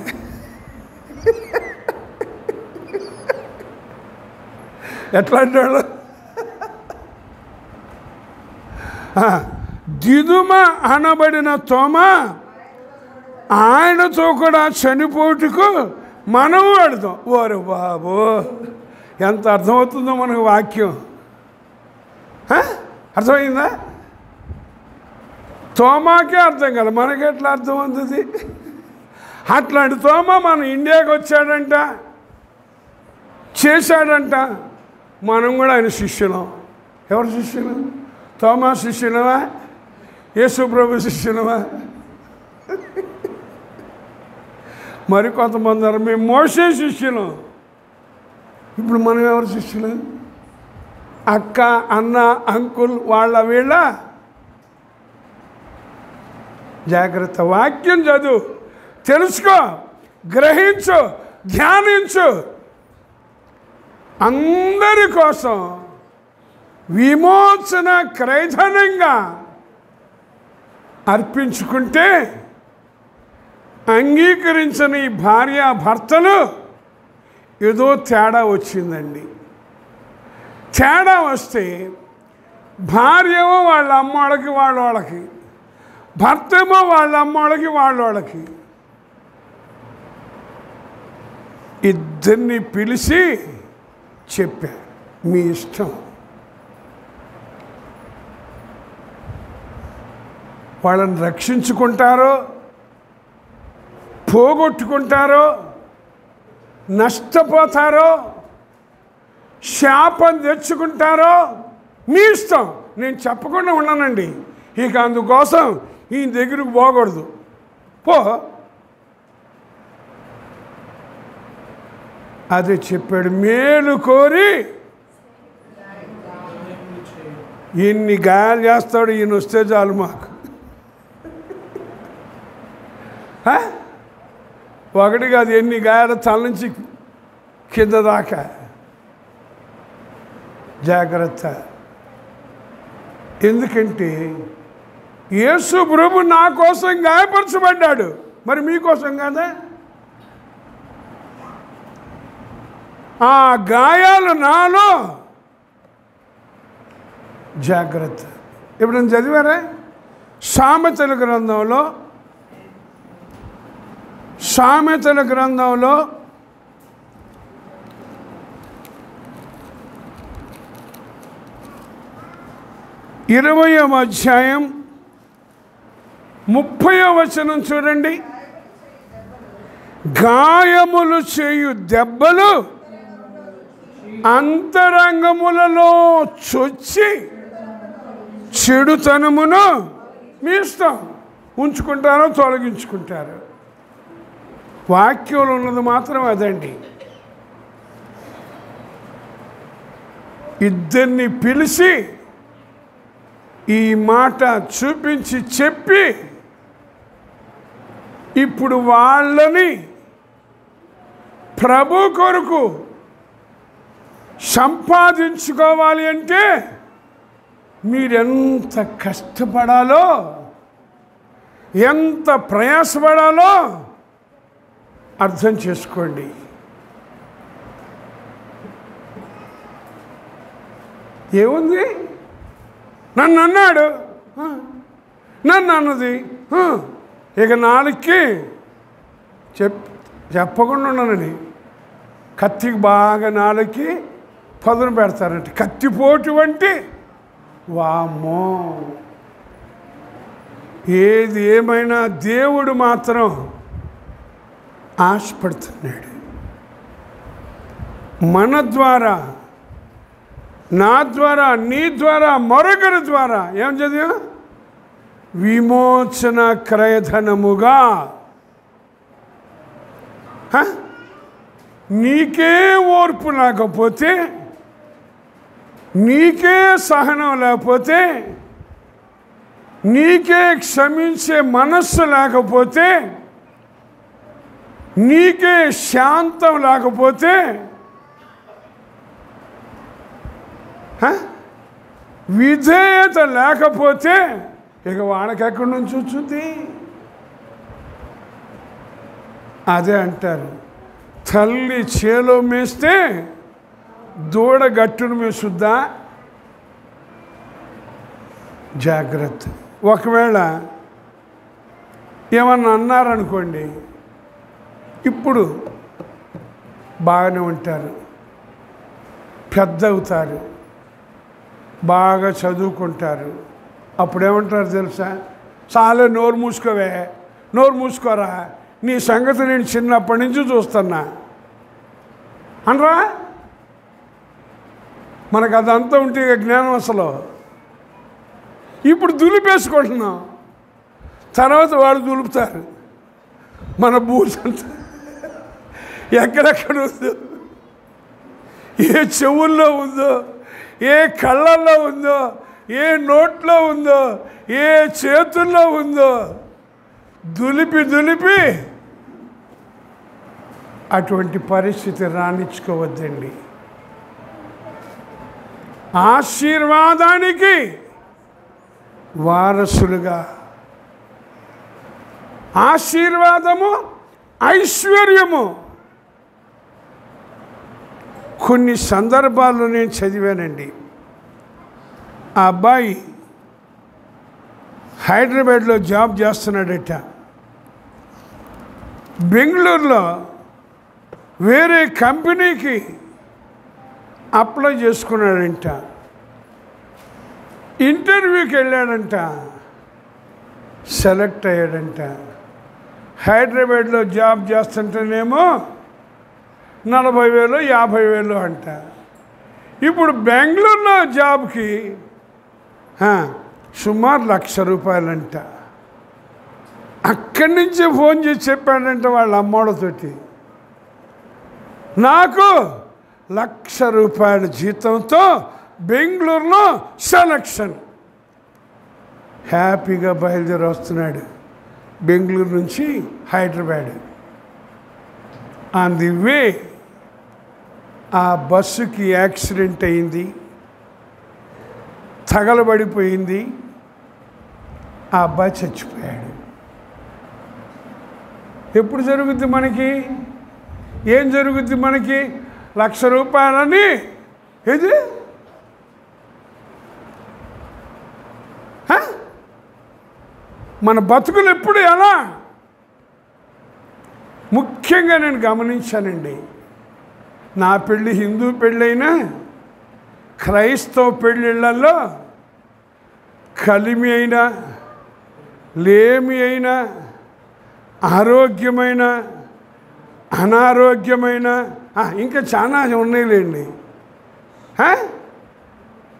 ఎట్లా అంటాడు? దిదుమ అనబడిన తోమా ఆయనతో కూడా చనిపోటుకు మనము పెడతాం. ఓరు బాబు, ఎంత అర్థమవుతుందో మనకు వాక్యం. అర్థమైందా? తోమాకే అర్థం కదా, మనకి ఎట్లా అర్థం అవుతుంది? అట్లాంటి తోమా మన ఇండియాకి వచ్చాడంట, చేశాడంట. మనం కూడా ఆయన శిష్యులం. ఎవరు శిష్యులు? తోమా శిష్యులమా? యేసు ప్రభు శిష్యులమా? మరి కొంతమంది అన్నారు మేము మోసే శిష్యులం. ఇప్పుడు మనం ఎవరు శిష్యులు? అక్క, అన్న, అంకుల్, వాళ్ళ వీళ్ళ? జాగ్రత్త. వాక్యం చదువు, తెలుసుకో, గ్రహించు, ధ్యానించు. అందరి కోసం విమోచన క్రయధనంగా అర్పించుకుంటే అంగీకరించని ఈ భార్యాభర్తలు ఏదో తేడా వచ్చిందండి. తేడా వస్తే భార్యేమో వాళ్ళ అమ్మోళ్ళకి వాళ్ళకి, భర్తేమో వాళ్ళ అమ్మోళ్ళకి వాళ్ళకి, ఇద్దరిని పిలిచి చెప్పా, మీ ఇష్టం. వాళ్ళని రక్షించుకుంటారో, పోగొట్టుకుంటారో, నష్టపోతారో, శాపం తెచ్చుకుంటారో మీ ఇష్టం. నేను చెప్పకుండా ఉన్నానండి. ఇక అందుకోసం ఈ దగ్గరకు పోకూడదు. పో. అదే చెప్పాడు, మేలు కోరి ఎన్ని గాయాలు చేస్తాడు ఈయన వస్తే చాలు మాకు. ఒకటి కాదు, ఎన్ని గాయాలు తల నుంచి కింద దాకా. జాగ్రత్త. ఎందుకంటే యేసు ప్రభు నా కోసం గాయపరచబడ్డాడు, మరి మీకోసం కాదా? ఆ గాయాలు నాలో. జాగ్రత్త. ఎప్పుడైనా చదివారా? సామెతల గ్రంథంలో 20వ అధ్యాయం 30వ వచనం చూడండి. గాయములు చేయు దెబ్బలు అంతరంగములలో చొచ్చి చెడుతనమును మీ ఇష్టం, ఉంచుకుంటారో తొలగించుకుంటారు. వాక్యంలో ఉన్నది మాత్రం అదండి. ఇద్దరిని పిలిచి ఈ మాట చూపించి చెప్పి ఇప్పుడు వాళ్ళని ప్రభు కొరకు సంపాదించుకోవాలి అంటే మీరెంత కష్టపడాలో, ఎంత ప్రయాసపడాలో అర్థం చేసుకోండి. ఏముంది? నన్ను అన్నాడు, నన్ను అన్నది. ఇక నాలుగుకి చెప్పకుండా ఉన్నానని కత్తికి బాగా నాలుగుకి పదును పెడతారంట. కత్తిపోటు వంటి. వామ్మో, ఏది ఏమైనా దేవుడు మాత్రం ఆశపడుతున్నాడు. మన ద్వారా, నా ద్వారా, నీ ద్వారా, మరొకరి ద్వారా ఏం చదివా? విమోచన క్రయధనముగా నీకే ఓర్పు లేకపోతే, నీకే సహనం లేకపోతే, నీకే క్షమించే మనస్సు లేకపోతే, నీకే శాంతం లేకపోతే, విధేయత లేకపోతే ఇక వాళ్ళకి ఎక్కడి నుంచి వచ్చింది? అదే అంటారు, తల్లి చేలో మేస్తే దూడ గట్టును మేసుద్దా? జాగ్రత్త. ఒకవేళ ఏమన్నా అన్నారనుకోండి, ఇప్పుడు బాగానే ఉంటారు, పెద్ద అవుతారు, బాగా చదువుకుంటారు. అప్పుడేమంటారు తెలుసా? చాలా నోరు మూసుకోవే, నోరు మూసుకోరా, నీ సంగతి నేను చిన్నప్పటి నుంచి చూస్తున్నా అనరా? మనకు అదంతా ఉంటే జ్ఞానం అసలు. ఇప్పుడు దులిపేసుకుంటున్నాం, తర్వాత వాళ్ళు దులుపుతారు. మన బూజంతా ఎక్కడెక్కడ ఉందో, ఏ చెవుల్లో ఉందో, ఏ కళ్ళల్లో ఉందో, ఏ నోట్లో ఉందో, ఏ చేతుల్లో ఉందో దులిపి దులిపి అటువంటి పరిస్థితి రానిచ్చుకోవద్దండి. ఆశీర్వాదానికి వారసులుగా, ఆశీర్వాదము ఐశ్వర్యము. కొన్ని సందర్భాల్లో నేను చదివానండి. ఆ అబ్బాయి హైదరాబాద్లో జాబ్ చేస్తున్నాడట. బెంగళూరులో వేరే కంపెనీకి అప్లై చేసుకున్నాడంట. ఇంటర్వ్యూకి వెళ్ళాడంట, సెలెక్ట్ అయ్యాడంట. హైదరాబాద్లో జాబ్ చేస్తుంటేనేమో 40,000 50,000 అంట. ఇప్పుడు బెంగళూరులో జాబ్కి సుమారు ₹1,00,000 అంట. అక్కడి నుంచి ఫోన్ చేసి చెప్పాడంట వాళ్ళ అమ్మోళ్ళతోటి, నాకు ₹1,00,000 జీతంతో బెంగళూరులో సెలక్షన్. హ్యాపీగా బయలుదేరి వస్తున్నాడు బెంగళూరు నుంచి హైదరాబాద్. ఆన్ ది వే ఆ బస్సుకి యాక్సిడెంట్ అయింది, తగలబడిపోయింది. ఆ అబ్బాయి చచ్చిపోయాడు. ఎప్పుడు జరుగుద్ది మనకి? ఏం జరుగుద్ది మనకి? ₹1,00,000 ఏది మన బతుకులు ఎప్పుడు ఎలా? ముఖ్యంగా నేను గమనించానండి, నా పెళ్ళి హిందూ పెళ్ళైనా క్రైస్తవ పెళ్ళిళ్ళల్లో కలిమి అయినా, లేమి అయినా, ఆరోగ్యమైన, అనారోగ్యమైన, ఇంకా చాలా ఉన్నాయిలేండి,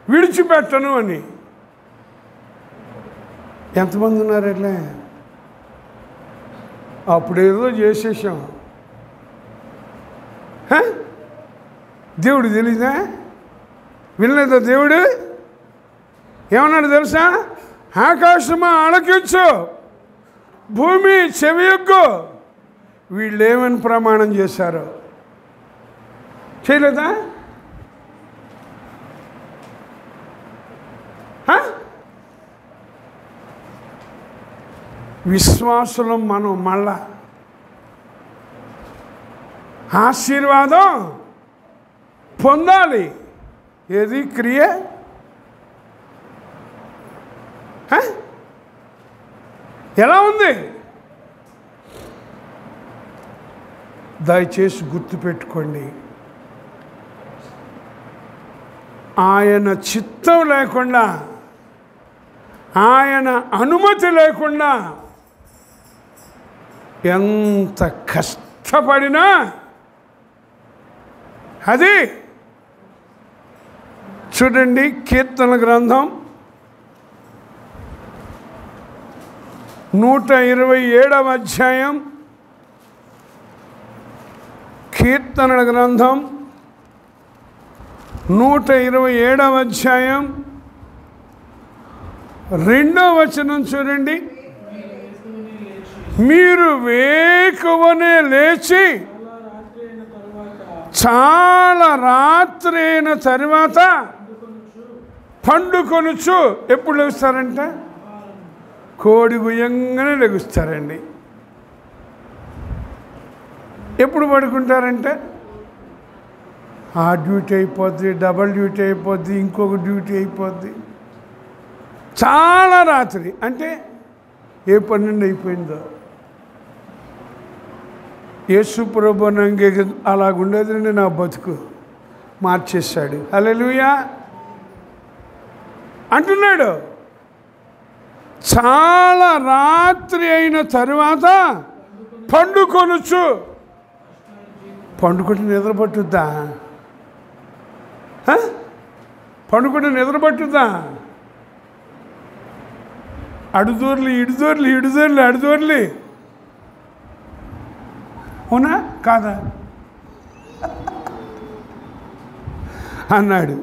విడిచిపెట్టను అని ఎంతమంది ఉన్నారు? ఎట్లా అప్పుడేదో చేసేసాం. దేవుడు తెలీదా? వినలేదా? దేవుడు ఏమన్నాడు తెలుసా? ఆకాశమా ఆలకించు, భూమి చెవియొగ్గు. వీళ్ళు ఏమని ప్రమాణం చేశారో చేయలేదా? విశ్వాసులం మనం మళ్ళా ఆశీర్వాదం పొందాలి. ఏది క్రియ? ఎలా ఉంది? దయచేసి గుర్తుపెట్టుకోండి, ఆయన చిత్తం లేకుండా, ఆయన అనుమతి లేకుండా ఎంత కష్టపడినా అది చూడండి. కీర్తన గ్రంథం 127వ అధ్యాయం కీర్తనల గ్రంథం 127వ అధ్యాయం 2వ వచనం చూడండి. మీరు వేకువనే లేచి చాలా రాత్రి అయిన తర్వాత పండుకొనుచు. ఎప్పుడు లెగుస్తారంట? కోడి గుయ్యంగానే లెగుస్తారండి. ఎప్పుడు పడుకుంటారంటే ఆ డ్యూటీ అయిపోద్ది, డబల్ డ్యూటీ అయిపోద్ది, ఇంకొక డ్యూటీ అయిపోద్ది. చాలా రాత్రి అంటే ఏ 12 అయిపోయిందో. యేసు ప్రభువు నంగే అలాగుండేదండి నా బతుకు, మార్చేశాడు. హల్లెలూయా అంటున్నాడు. చాలా రాత్రి అయిన తరువాత పండుకొనుచు. పండుకుంటే నిద్ర పట్టుద్దా? పండుకుంటే నిద్ర పట్టుద్దా? అడుదోర్లి ఇడుదోర్లి ఇడుదోర్లి అడుదోర్లి, అవునా కాదా అన్నాడు.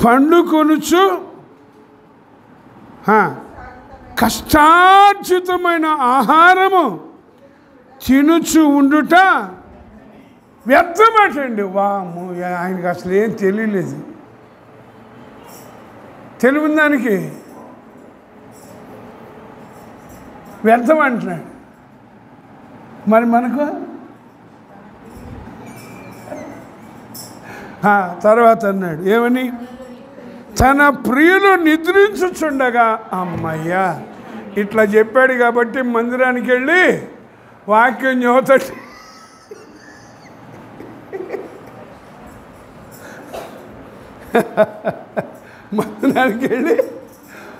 పండుకొనుచు కష్టార్జితమైన ఆహారము తినుచు ఉండుట వ్యర్థమటండి. వాము, ఆయనకి అసలు ఏం తెలియలేదు. తెలివి దానికి వ్యర్థం అంటున్నాడు. మరి మనకు తర్వాత అన్నాడు ఏమని? తన ప్రియులు నిద్రించుచుండగా. అమ్మయ్యా, ఇట్లా చెప్పాడు కాబట్టి మందిరానికి వెళ్ళి వాక్యం చదువుతాడు. మందిరానికి వెళ్ళి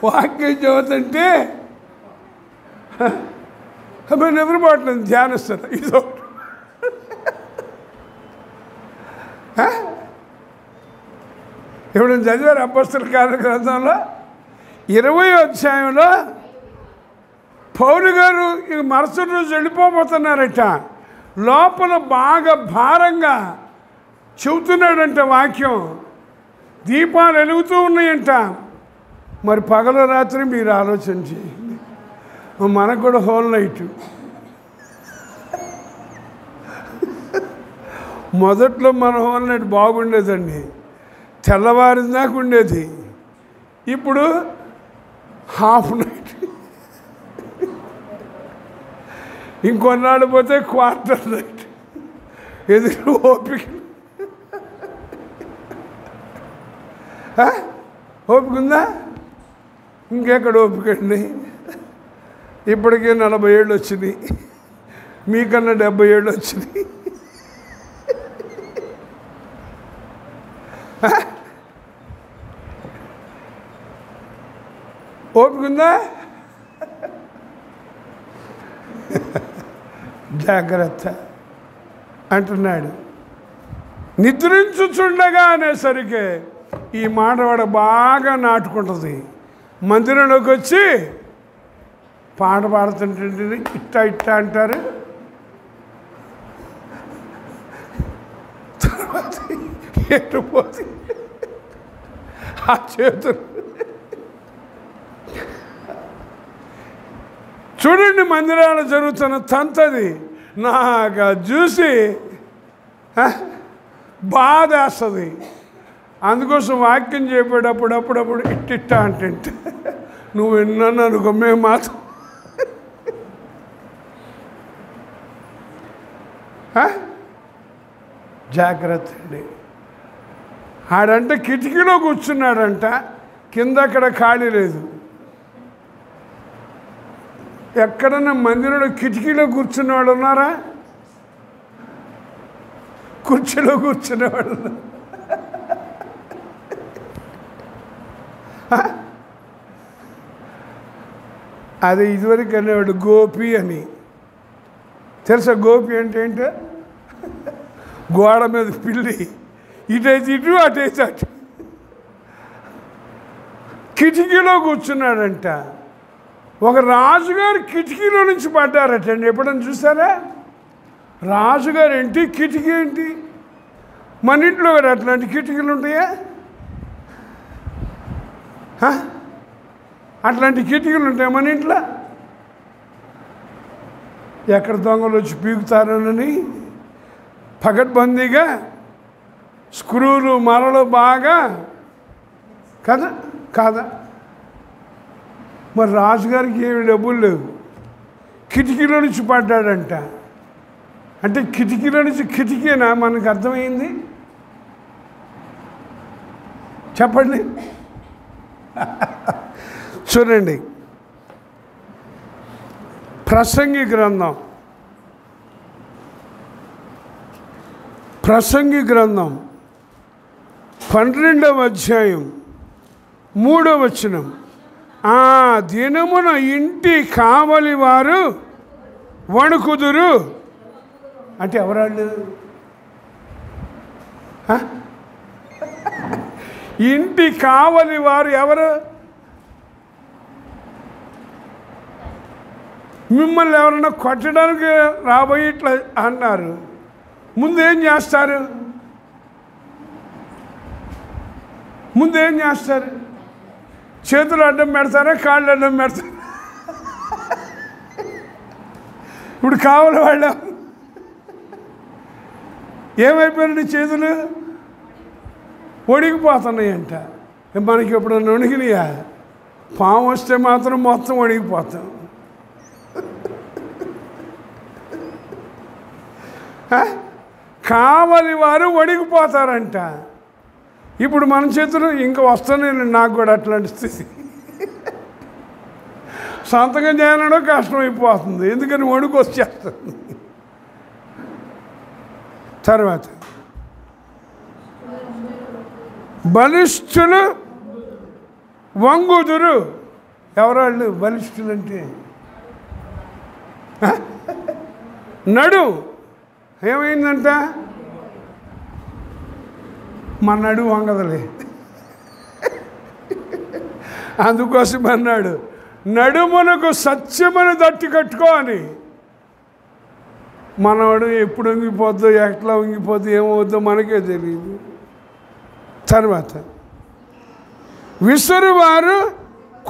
వాక్యం చదువుతుంటే అప్పుడు నిద్రపోవట్లేదు, ధ్యానిస్తారు. ఇదో ఇప్పుడు చదివారు అపొస్తలుల కార్యాల గ్రంథంలో 20వ అధ్యాయంలో పౌలు గారు ఇక మరుసటి రోజు వెళ్ళిపోతున్నారట. లోపల బాగా భారంగా చెబుతున్నాడంట వాక్యం. దీపాలు వెలుగుతూ ఉన్నాయంట. మరి పగలు రాత్రి మీరు ఆలోచన చేయండి. మనకు కూడా హోల్ నైట్. మొదట్లో మన హోల్ నైట్ బాగుండేదండి, తెల్లవారిన దాకా ఉండేది. ఇప్పుడు హాఫ్ నైట్, ఇంకొన్నాళ్ళు పోతే క్వార్టర్ నైట్. ఎదురు ఓపిక ఓపిక ఉందా? ఇంకెక్కడ ఓపిక అండి? ఇప్పటికే 40 ఏళ్ళు వచ్చినాయి, మీకన్నా 70 ఏళ్ళు వచ్చినాయి. ఓపిక ఉందా? జాగ్రత్త అంటున్నాడు. నిద్రించుచుండగా అనేసరికి ఈ మాట వాడు బాగా నాటుకుంటుంది. మందిరంలోకి వచ్చి పాట పాడుతుంటే ఇట్టా ఇట్టా అంటారు. తర్వాత ఎట్టుపోతే ఆ చేతులు చూడండి. మందిరాలు జరుగుతున్న తంతది నాకు చూసి బాధ వేస్తుంది. అందుకోసం వాక్యం చెప్పేటప్పుడు అప్పుడప్పుడు ఇట్టిట్టా అంటే నువ్వు విన్నాను అనుకో, మేము మాత్రం జాగ్రత్త అండి. ఆడంటే కిటికీలో కూర్చున్నాడంట, కింద అక్కడ ఖాళీ లేదు. ఎక్కడన్నా మందిరంలో కిటికీలో కూర్చున్నవాడు ఉన్నారా? కుర్చీలో కూర్చునేవాడు. అది ఇదివరకు అనేవాడు గోపి అని. తెలుసా గోపి అంటే ఏంటో? గోడ మీద పిల్లి, ఇటైతే ఇటు అటైతే అటు. కిటికీలో కూర్చున్నాడంట. ఒక రాజుగారు కిటికీలో నుంచి పడ్డారటండి. ఎప్పుడైనా చూసారా? రాజుగారు ఏంటి, కిటికీ ఏంటి? మన ఇంట్లో కూడా అట్లాంటి కిటికీలు ఉంటాయా? అట్లాంటి కిటికీలు ఉంటాయి మన ఇంట్లో? ఎక్కడ దొంగలు వచ్చి పీకుతారోనని పగడ్బందీగా స్క్రూలు మరలు బాగా కదా కాదా? మరి రాజుగారికి ఏమి డబ్బులు లేవు, కిటికీలో నుంచి పడ్డాడంట. అంటే కిటికీలో నుంచి కిటికీనా? మనకు అర్థమైంది చెప్పండి. చూడండి, ప్రసంగి గ్రంథం 12వ అధ్యాయం 3వ వచనం. ఆ దినమున ఇంటి కావలి వారు వణుకుదురు. అంటే ఎవరాళ్ళు? ఇంటి కావలి వారు ఎవరు? మిమ్మల్ని ఎవరన్నా కొట్టడానికి రాబోయి ఇట్లా అన్నారు, ముందేం చేస్తారు? చేతులు అడ్డం పెడతారా, కాళ్ళు అడ్డం పెడతారా? ఇప్పుడు కావాలి వాళ్ళ ఏమైపోయినాయి? చేతులు వణిగిపోతున్నాయంట. మనకి ఎప్పుడన్నా వణిగినాయా? పాము వస్తే మాత్రం మొత్తం వణిగిపోతాం. కావలి వారు వణిగిపోతారంట. ఇప్పుడు మన చేతులు ఇంకా వస్తానే, నాకు కూడా అట్లాంటి స్థితి. సంతకం చేయాలనో కష్టమైపోతుంది, ఎందుకని వణుకు వచ్చేస్తుంది. తర్వాత బలిష్ఠులు వంగుదురు. ఎవరాళ్ళు బలిష్ఠులు అంటే? నడు ఏమైందంట? మన నడు వంగదలే, అందుకోసం అన్నాడు నడుమునకు సత్యమని దట్టి కట్టుకో అని. మనవాడు ఎప్పుడు వంగిపోద్దో, ఎట్లా వంగిపోద్దో, ఏమవుద్దో మనకే తెలియదు. తర్వాత విసిరేవారు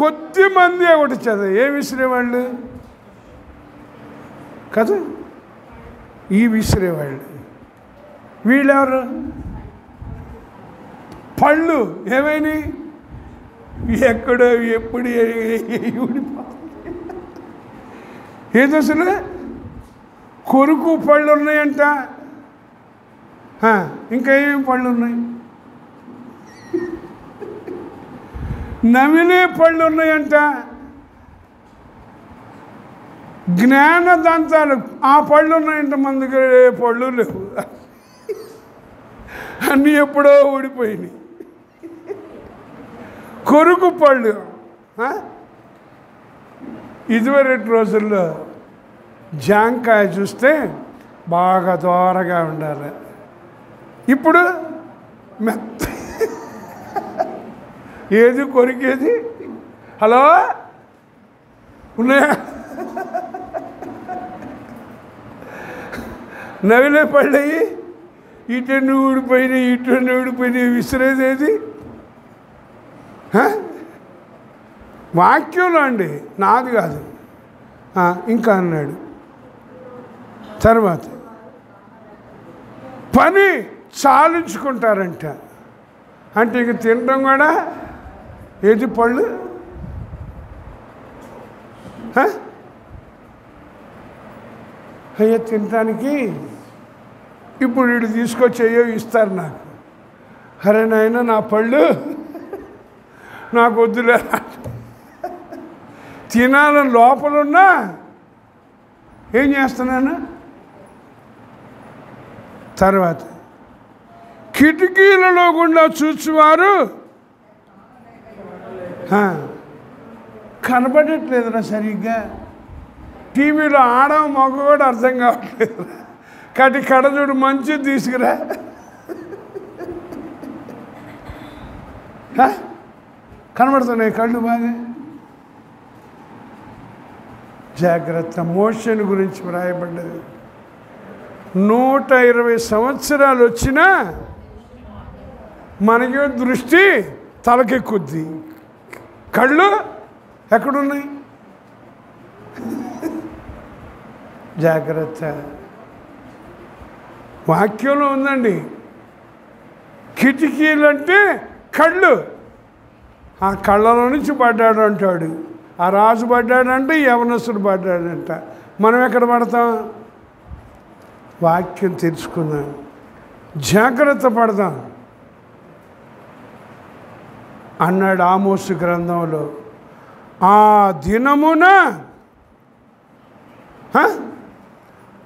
కొద్ది మంది ఒకటి చదువు. ఏ విసిరేవాళ్ళు కదా? ఈ విసిరేవాళ్ళు. వీళ్ళెవరు? పళ్ళు ఏమైనాయి? ఎక్కడో ఎప్పుడు ఏదో అసలు కొరుకు పళ్ళు ఉన్నాయంట. ఇంకా ఏమేమి పళ్ళు ఉన్నాయి? నమిలే పళ్ళు ఉన్నాయంట. జ్ఞాన దంతాలు ఆ పళ్ళు ఉన్నాయంట. మన దగ్గర ఏ పళ్ళు లేవు, అన్నీ ఎప్పుడో ఊడిపోయినాయి. కొరుకు పళ్ళు. ఇదివరటి రోజుల్లో జాంకాయ చూస్తే బాగా దోరగా ఉండాలి, ఇప్పుడు మెత్త. ఏది కొరికేది? హలో ఉన్నాయా? నవిలే పళ్ళయి ఇటెన్ను ఊడిపోయినాయి, ఇటెన్ను ఊడిపోయినాయి. విసిరేదేది? వాక్యంలో అండి, నాది కాదు. ఇంకా అన్నాడు తర్వాత పని చాలించుకుంటారంట. అంటే ఇక తినడం కూడా ఏది పళ్ళు? అయ్యో తినటానికి ఇప్పుడు వీడు తీసుకొచ్చేయో ఇస్తారు నాకు. అరే నాయన నా పళ్ళు నాకు వద్దులే, తినాలని లోపలున్నా ఏం చేస్తున్నాను? తర్వాత కిటికీలలో గుండా చూసేవారు కనబడట్లేదురా సరిగ్గా. టీవీలో ఆడవ మగ కూడా అర్థం కావట్లేదు. కటి కడజోడు మంచిది తీసుకురా. కనబడుతున్నాయి కళ్ళు బాగా. జాగ్రత్త. మోషన్ గురించి వ్రాయబడ్డది. 120 సంవత్సరాలు వచ్చినా మనకి దృష్టి తలకెక్కుద్ది, కళ్ళు ఎక్కడున్నాయి? జాగ్రత్త. వాక్యంలో ఉందండి, కిటికీలంటే కళ్ళు. ఆ కళ్ళలో నుంచి పడ్డాడు అంటాడు. ఆ రాజు పడ్డాడంటే యవనస్తుడు పడ్డాడంట. మనం ఎక్కడ పడతాం? వాక్యం తెలుసుకుందాం, జాగ్రత్త పడదాం అన్నాడు ఆమోసు గ్రంథంలో. ఆ దినమున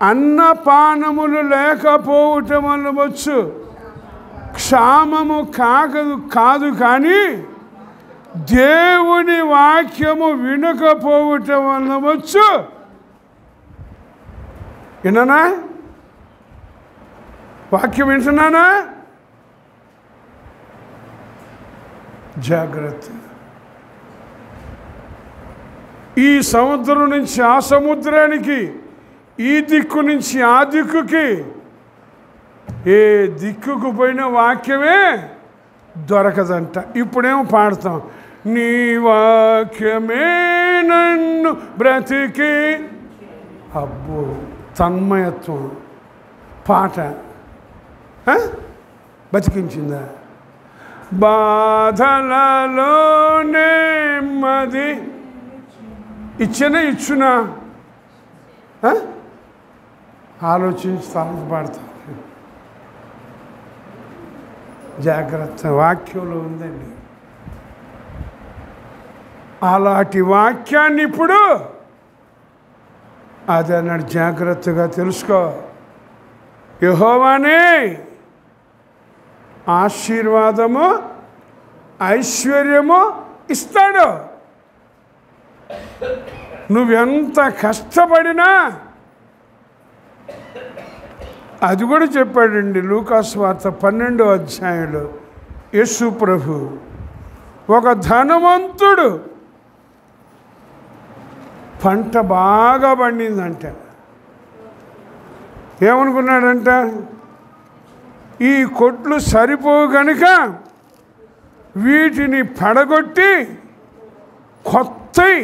అన్నపానములు లేకపోవటం వల్ల వచ్చు క్షామము కాదు కానీ దేవుని వాక్యము వినకపోవటం వల్ల వచ్చు. విన్నానా? వాక్యం వింటున్నానా? జాగ్రత్త. ఈ సముద్రం నుంచి ఆ సముద్రానికి, ఈ దిక్కు నుంచి ఆ దిక్కుకి, ఏ దిక్కుకు పోయిన వాక్యమే దొరకదంట. ఇప్పుడేమో పాడతాం, నీ వాక్యమే నన్ను బ్రతికి. అబ్బో, తన్మయత్వం పాట బతికించిందా? బాధలలో నెమ్మది ఇచ్చునా? ఆలోచించి తర్వాత పాడతాం. జాగ్రత్త, వాక్యంలో ఉందండి. అలాంటి వాక్యాన్ని ఇప్పుడు అది అన్నాడు, జాగ్రత్తగా తెలుసుకో. యెహోవానే ఆశీర్వాదము ఐశ్వర్యము ఇస్తాడు. నువ్వెంత కష్టపడినా. అది కూడా చెప్పాడండి లూకాసు వార్త 12వ అధ్యాయంలో. యేసు ప్రభు, ఒక ధనవంతుడు పంట బాగా పండిందంట. ఏమనుకున్నాడంట, ఈ కొట్లు సరిపోవు కనుక వీటిని పడగొట్టి కొత్తవి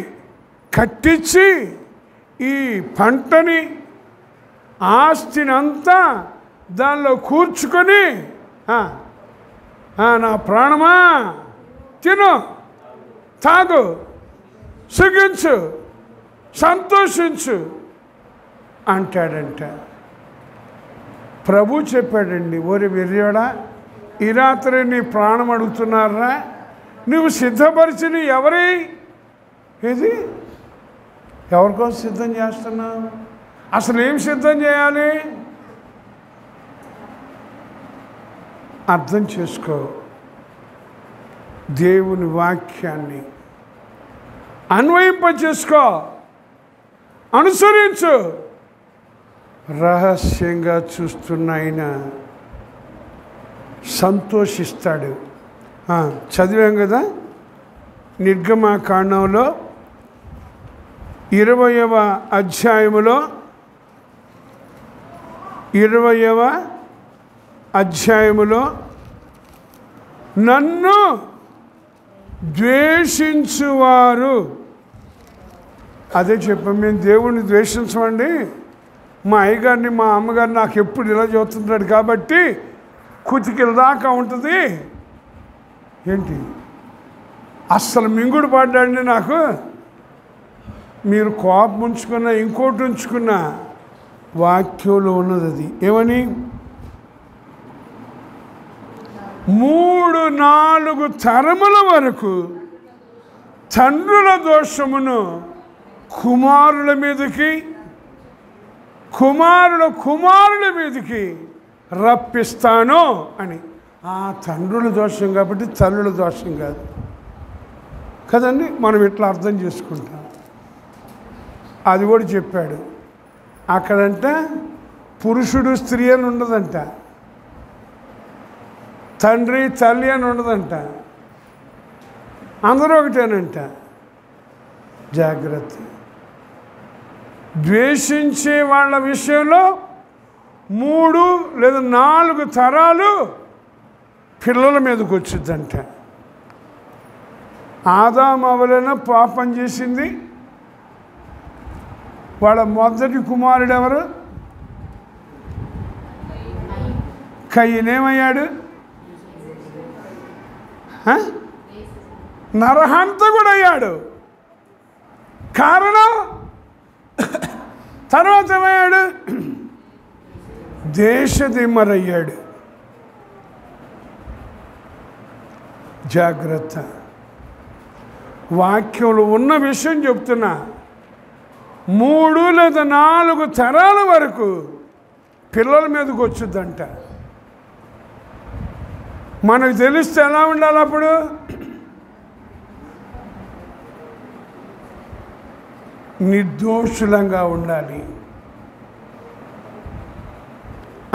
కట్టించి ఈ పంటని ఆస్తిని అంతా దానిలో కూర్చుకొని, నా ప్రాణమా తిను, తాగు, సుఖించు, సంతోషించు అంటాడంట. ప్రభు చెప్పాడండి, ఓరి వెర్రివాడా, ఈ రాత్రి నీ ప్రాణం అడుగుతున్నారా? నువ్వు సిద్ధపరిచిన ఏది ఎవరికోసం సిద్ధం చేస్తున్నావు? అసలు ఏం సిద్ధం చేయాలి? అర్థం చేసుకో. దేవుని వాక్యాన్ని అన్వయింపచేసుకో, అనుసరించు. రహస్యంగా చూస్తున్న ఆయన సంతోషిస్తాడు. చదివాం కదా నిర్గమకాండంలో 20వ అధ్యాయములో 20వ అధ్యాయములో నన్ను ద్వేషించువారు, అదే చెప్పాం, మేము దేవుణ్ణి ద్వేషించమండి. మా అయ్యగారిని మా అమ్మగారిని నాకు ఎప్పుడు ఇలా చూస్తున్నాడు కాబట్టి కుతికిల దాకా ఉంటుంది. ఏంటి అస్సలు మింగుడు పడ్డాడండి నాకు. మీరు కోపం ఉంచుకున్నా ఇంకోటి ఉంచుకున్నా వాక్యంలో ఉన్నది అది. ఏమని? 3-4 తరముల వరకు తండ్రుల దోషమును కుమారుల మీదకి, కుమారుల మీదకి రప్పిస్తాను అని. ఆ తండ్రుల దోషం కాబట్టి తల్లుల దోషం కాదు కదండి. మనం ఇట్లా అర్థం చేసుకుంటాం. అది కూడా చెప్పాడు. అక్కడంట పురుషుడు స్త్రీ అని ఉండదంట, తండ్రి తల్లి అని ఉండదంట, అందరూ ఒకటేనంట. జాగ్రత్త. ద్వేషించే వాళ్ళ విషయంలో 3 లేదా 4 తరాలు పిల్లల మీదకి వచ్చిందంట. ఆదాము అవలైనా పాపం చేసింది. వాళ్ళ మొదటి కుమారుడు ఎవరు? కయ్యనేమయ్యాడు? నరహంతకుడు అయ్యాడు. కారణం తర్వాత ఏమయ్యాడు? దేశదిమ్మరయ్యాడు. జాగ్రత్త, వాక్యంలో ఉన్న విషయం చెప్తున్నా. 3 లేదా 4 తరాల వరకు పిల్లల మీదకి వచ్చుద్దంట. మనకు తెలిస్తే ఎలా ఉండాలి? అప్పుడు నిర్దోషులంగా ఉండాలి.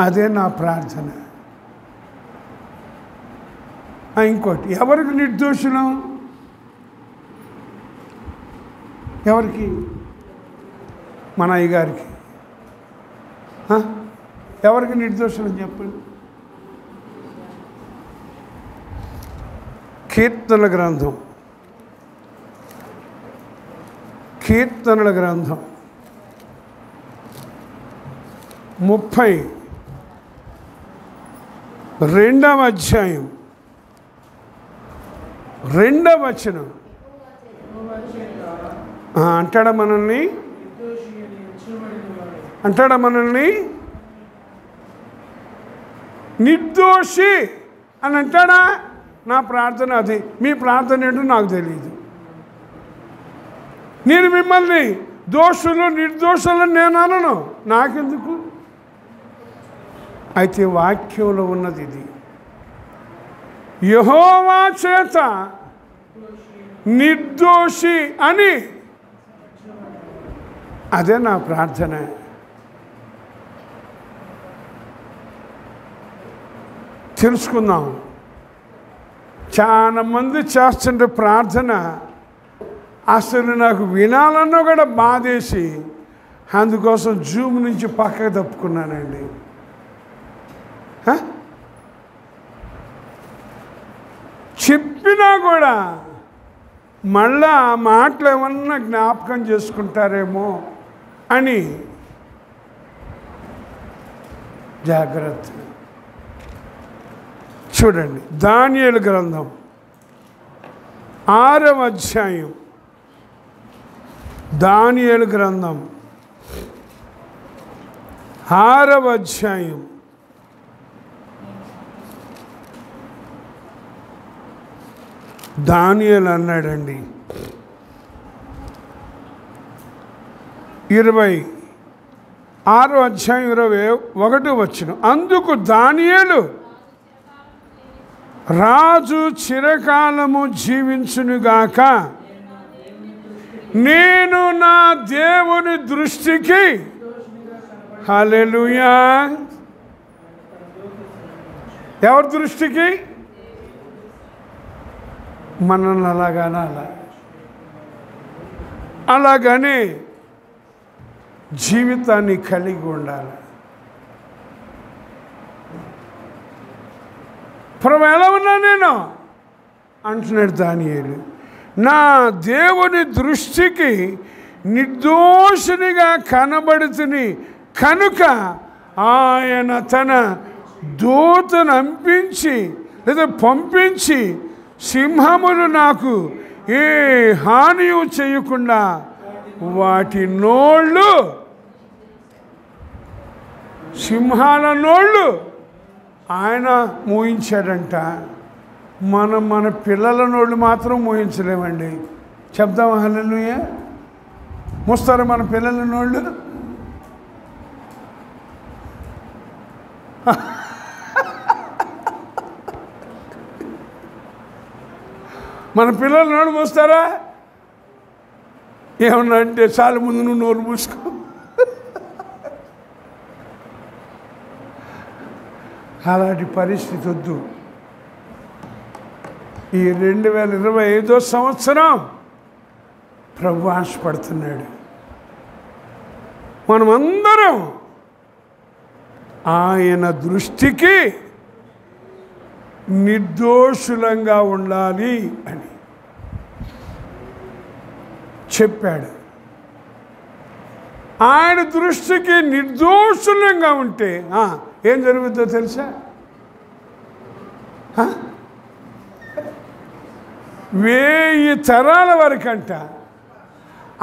అదే నా ప్రార్థన. ఇంకోటి, ఎవరికి నిర్దోషులం? ఎవరికి? మన అయ్యగారికి. ఎవరికి నిర్దోషులం చెప్పండి? కీర్తనల గ్రంథం 32వ అధ్యాయం 2వ వచనం అంటాడా మనల్ని? నిర్దోషి అని అంటాడా? నా ప్రార్థన అది. మీ ప్రార్థన ఏంటో నాకు తెలియదు. నేను మిమ్మల్ని దోషులు నిర్దోషులను నేను అనను, నాకెందుకు? అయితే వాక్యంలో ఉన్నది ఇది. యెహోవా చేత నిర్దోషి అని, అదే నా ప్రార్థన. తెలుసుకుందాం. చాలా మంది చేస్తుంటే ప్రార్థన అసలు నాకు వినాలన్నా కూడా బాధేసి అందుకోసం జూమ్ నుంచి పక్కకు తప్పుకున్నానండి. చెప్పినా కూడా మళ్ళా ఆ మాటలు ఏమన్నా జ్ఞాపకం చేసుకుంటారేమో అని జాగ్రత్త. చూడండి, దానియేలు గ్రంథం 6వ అధ్యాయం. దానియేలు గ్రంథం 6వ అధ్యాయం 6 అన్నాడండి. 26వ అధ్యాయం 21వ వచనం. అందుకు దానియేలు, రాజు చిరకాలము జీవించునుగాక, నేను నా దేవుని దృష్టికి, హల్లెలూయా, ఎవరి దృష్టికి? మనల్ని అలాగనే జీవితాన్ని కలిగి ఉండాలి. ప్రభు ఎలా ఉన్నా నేను అంటున్నాడు దానియేలు, నా దేవుని దృష్టికి నిర్దోషినిగా కనబడుతుని కనుక ఆయన తన దూతను పంపించి సింహములు నాకు ఏ హానియు చేయకుండా వాటి నోళ్ళు, సింహాల నోళ్ళు ఆయన మూయించాడంట. మన పిల్లల నోళ్ళు మాత్రం మూయించలేమండి. చెప్దాం హల్లెలూయా. మూస్తారు మన పిల్లల నోళ్ళు? మన పిల్లల నోళ్ళు మూస్తారా? ఏమన్నా అంటే చాలా ముందు నువ్వు నోరు మూసుకో. అలాంటి పరిస్థితి వద్దు. ఈ 2025వ సంవత్సరం ప్రభు ఆశపడుతున్నాడు మనమందరం ఆయన దృష్టికి నిర్దోషులంగా ఉండాలి అని చెప్పాడు. ఆయన దృష్టికి నిర్దోషులంగా ఉంటే ఏం జరుగుతుందో తెలుసా? 1000 తరాల వరకంట.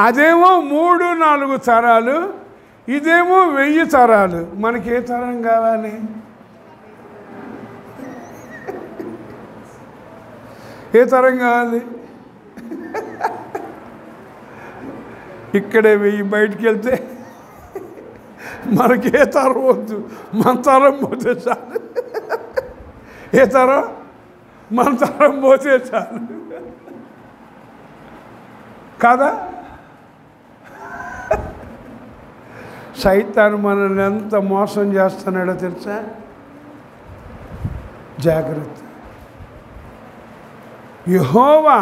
అదేమో 3-4 తరాలు, ఇదేమో 1000 తరాలు. మనకి ఏ తరం కావాలి? ఏ తరం కావాలి? ఇక్కడే 1000 బయటికి వెళ్తే మనకి ఏ తరం వద్దు, మన తరం పోతే చాలు. ఏ తరం? మన తరం పోతే చాలు కదా. సైతాను మనల్ని ఎంత మోసం చేస్తున్నాడో తెలుసా? జాగ్రత్త. యెహోవా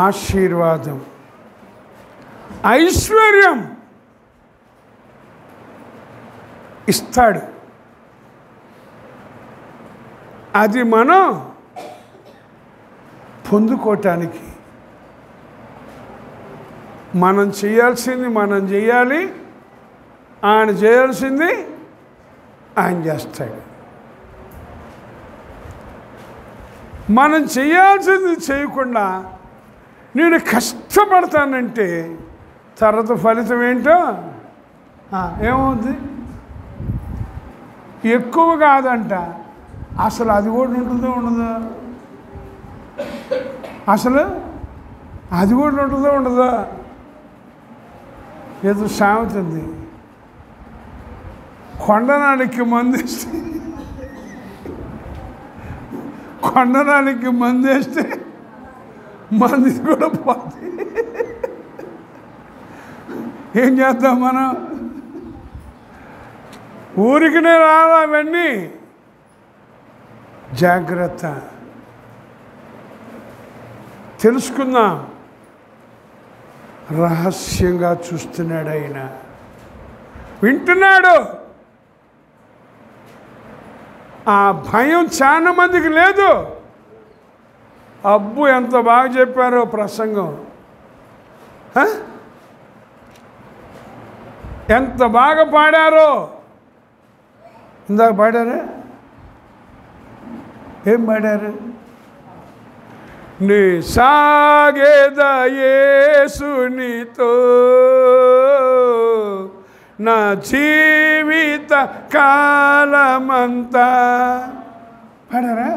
ఆశీర్వాదం, ఐశ్వర్యం ఇస్తాడు. అది మనం పొందుకోవటానికి మనం చేయాల్సింది మనం చేయాలి, ఆయన చేయాల్సింది ఆయన చేస్తాడు. మనం చేయాల్సింది చేయకుండా నేను కష్టపడతానంటే తర్వాత ఫలితం ఏంటో ఏమవుద్ది? ఎక్కువ కాదంట. అసలు అది కూడా ఉంటుందో ఉండదో? అసలు అది కూడా ఉంటుందో ఉండదో? ఏదో సామెత ఉంది, కొండనానికి మందేస్తే కొండనానికి మందేస్తే మంది కూడా పోతుంది. ఏం చేద్దాం మనం? ఊరికినే రాదు అవన్నీ. జాగ్రత్త. తెలుసుకుందాం. రహస్యంగా చూస్తున్నాడు ఆయన, వింటున్నాడు. ఆ భయం చాలా మందికి లేదు. అబ్బు ఎంత బాగా చెప్పారో ప్రసంగం, ఎంత బాగా పాడారో. ఇందాక పాడారా? ఏం పాడారు? నీ సాగేద యేసునితో నా జీవిత కాలమంతా పాడారా?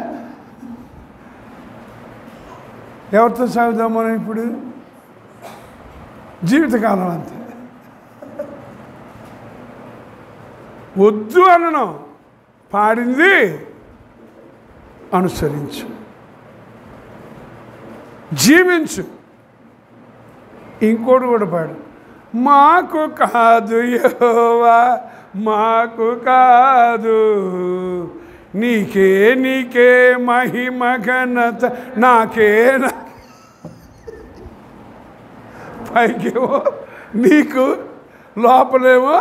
ఎవరితో సాగుదాం మనం ఇప్పుడు? జీవితకాలం అంతా. వద్దు అనను, పాడింది అనుసరించు, జీవించు. ఇంకోటి కూడా పాడు, మాకు కాదు యెహోవా మాకు కాదు, నీకే నీకే మహిమ ఘనత నాకే. పైకేమో నీకు, లోపలేమో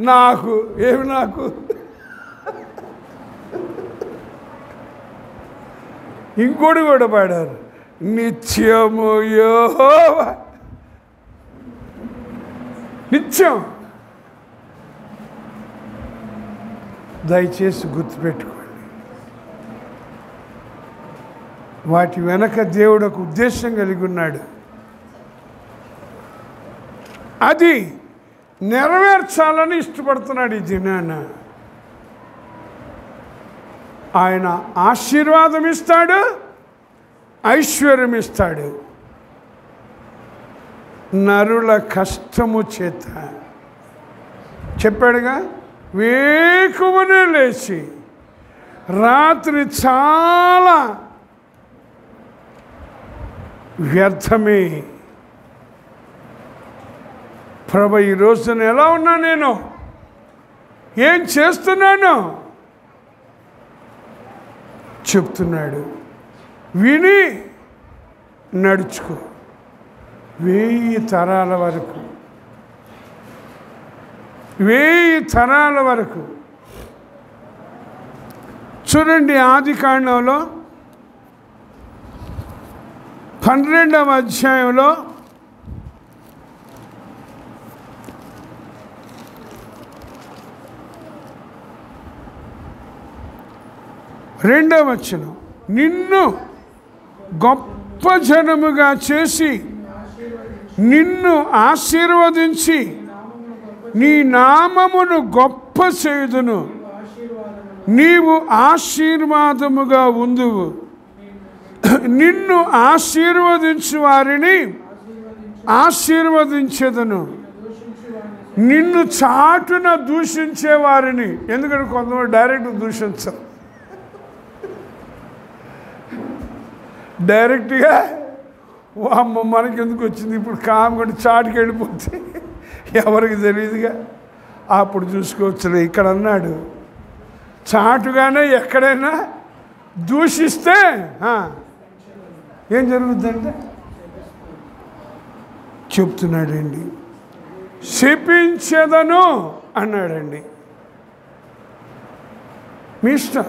నాకు. ఏమి నాకు? ఇంకోటి కూడా పాడారు, నిత్యము యెహోవా. నిత్యం. దయచేసి గుర్తుపెట్టుకోండి, వాటి వెనక దేవుడు ఒక ఉద్దేశం కలిగి ఉన్నాడు. అది నెరవేర్చాలని ఇష్టపడుతున్నాడు ఈ దినాన. ఆయన ఆశీర్వాదం ఇస్తాడు, ఐశ్వర్యం ఇస్తాడు. నరుల కష్టము చేత చెప్పాడుగా, వేకువనే లేచి రాత్రి చాలా వ్యర్థమే. ప్రభు ఈ రోజున ఎలా ఉన్నా, నేను ఏం చేస్తున్నాను చెప్తున్నాడు. విని నడుచుకో. 1000 తరాల వరకు 1000 తరాల వరకు. చూడండి ఆదికాండంలో 12వ అధ్యాయంలో 2వ వచనం, నిన్ను గొప్ప జనముగా చేసి నిన్ను ఆశీర్వదించి నీ నామమును గొప్ప చేయుదును, నీవు ఆశీర్వాదముగా ఉందువు. నిన్ను ఆశీర్వదించు వారిని ఆశీర్వదించెదను, నిన్ను చాటున దూషించే వారిని. ఎందుకంటే కొంతమంది డైరెక్ట్ దూషించరు, డైరెక్ట్గా అమ్మ మనకి ఎందుకు వచ్చింది ఇప్పుడు కామగొట్టి చాటుకి వెళ్ళిపోతే ఎవరికి తెలియదుగా, అప్పుడు చూసుకోవచ్చులే. ఇక్కడ అన్నాడు చాటుగానే ఎక్కడైనా దూషిస్తే ఏం జరుగుతుందంటే చెప్తున్నాడండి, శపించెదను అన్నాడండి. మీ ఇష్టం,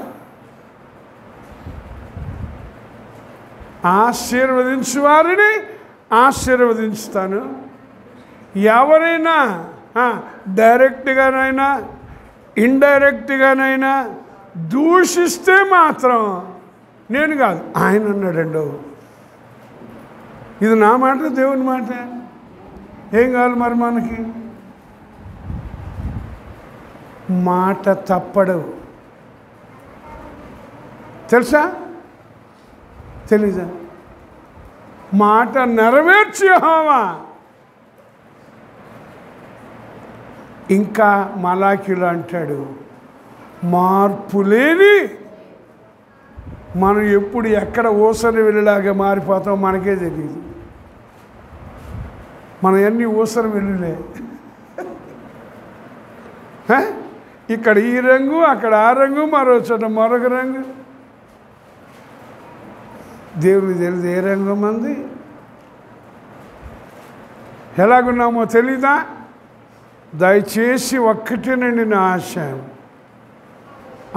ఆశీర్వదించు వారిని ఆశీర్వదించుతాను. ఎవరైనా డైరెక్ట్గానైనా ఇండైరెక్ట్గానైనా దూషిస్తే మాత్రం నేను కాదు, ఆయన అన్నాడండి. ఇది నా మాట, దేవుని మాట. ఏం కావాలి మరి మనకి? మాట తప్పడు. తెలుసా? తెలీదా? మాట నెరవేర్చి యెహోవా. ఇంకా మలాకీలో అంటాడు, మార్పు లేని మనం ఎప్పుడు ఎక్కడ ఊసరి వెళ్ళలాగా మారిపోతాం మనకే తెలియదు. మనం అన్నీ ఊసరి వెళ్ళలే. ఇక్కడ ఈ రంగు, అక్కడ ఆ రంగు, మరో చోట మరొక రంగు. దేవునికి తెలియదు ఏ రంగం మంది, ఎలాగున్నామో తెలీదా? దయచేసి ఒక్కటేనండి నా ఆశ,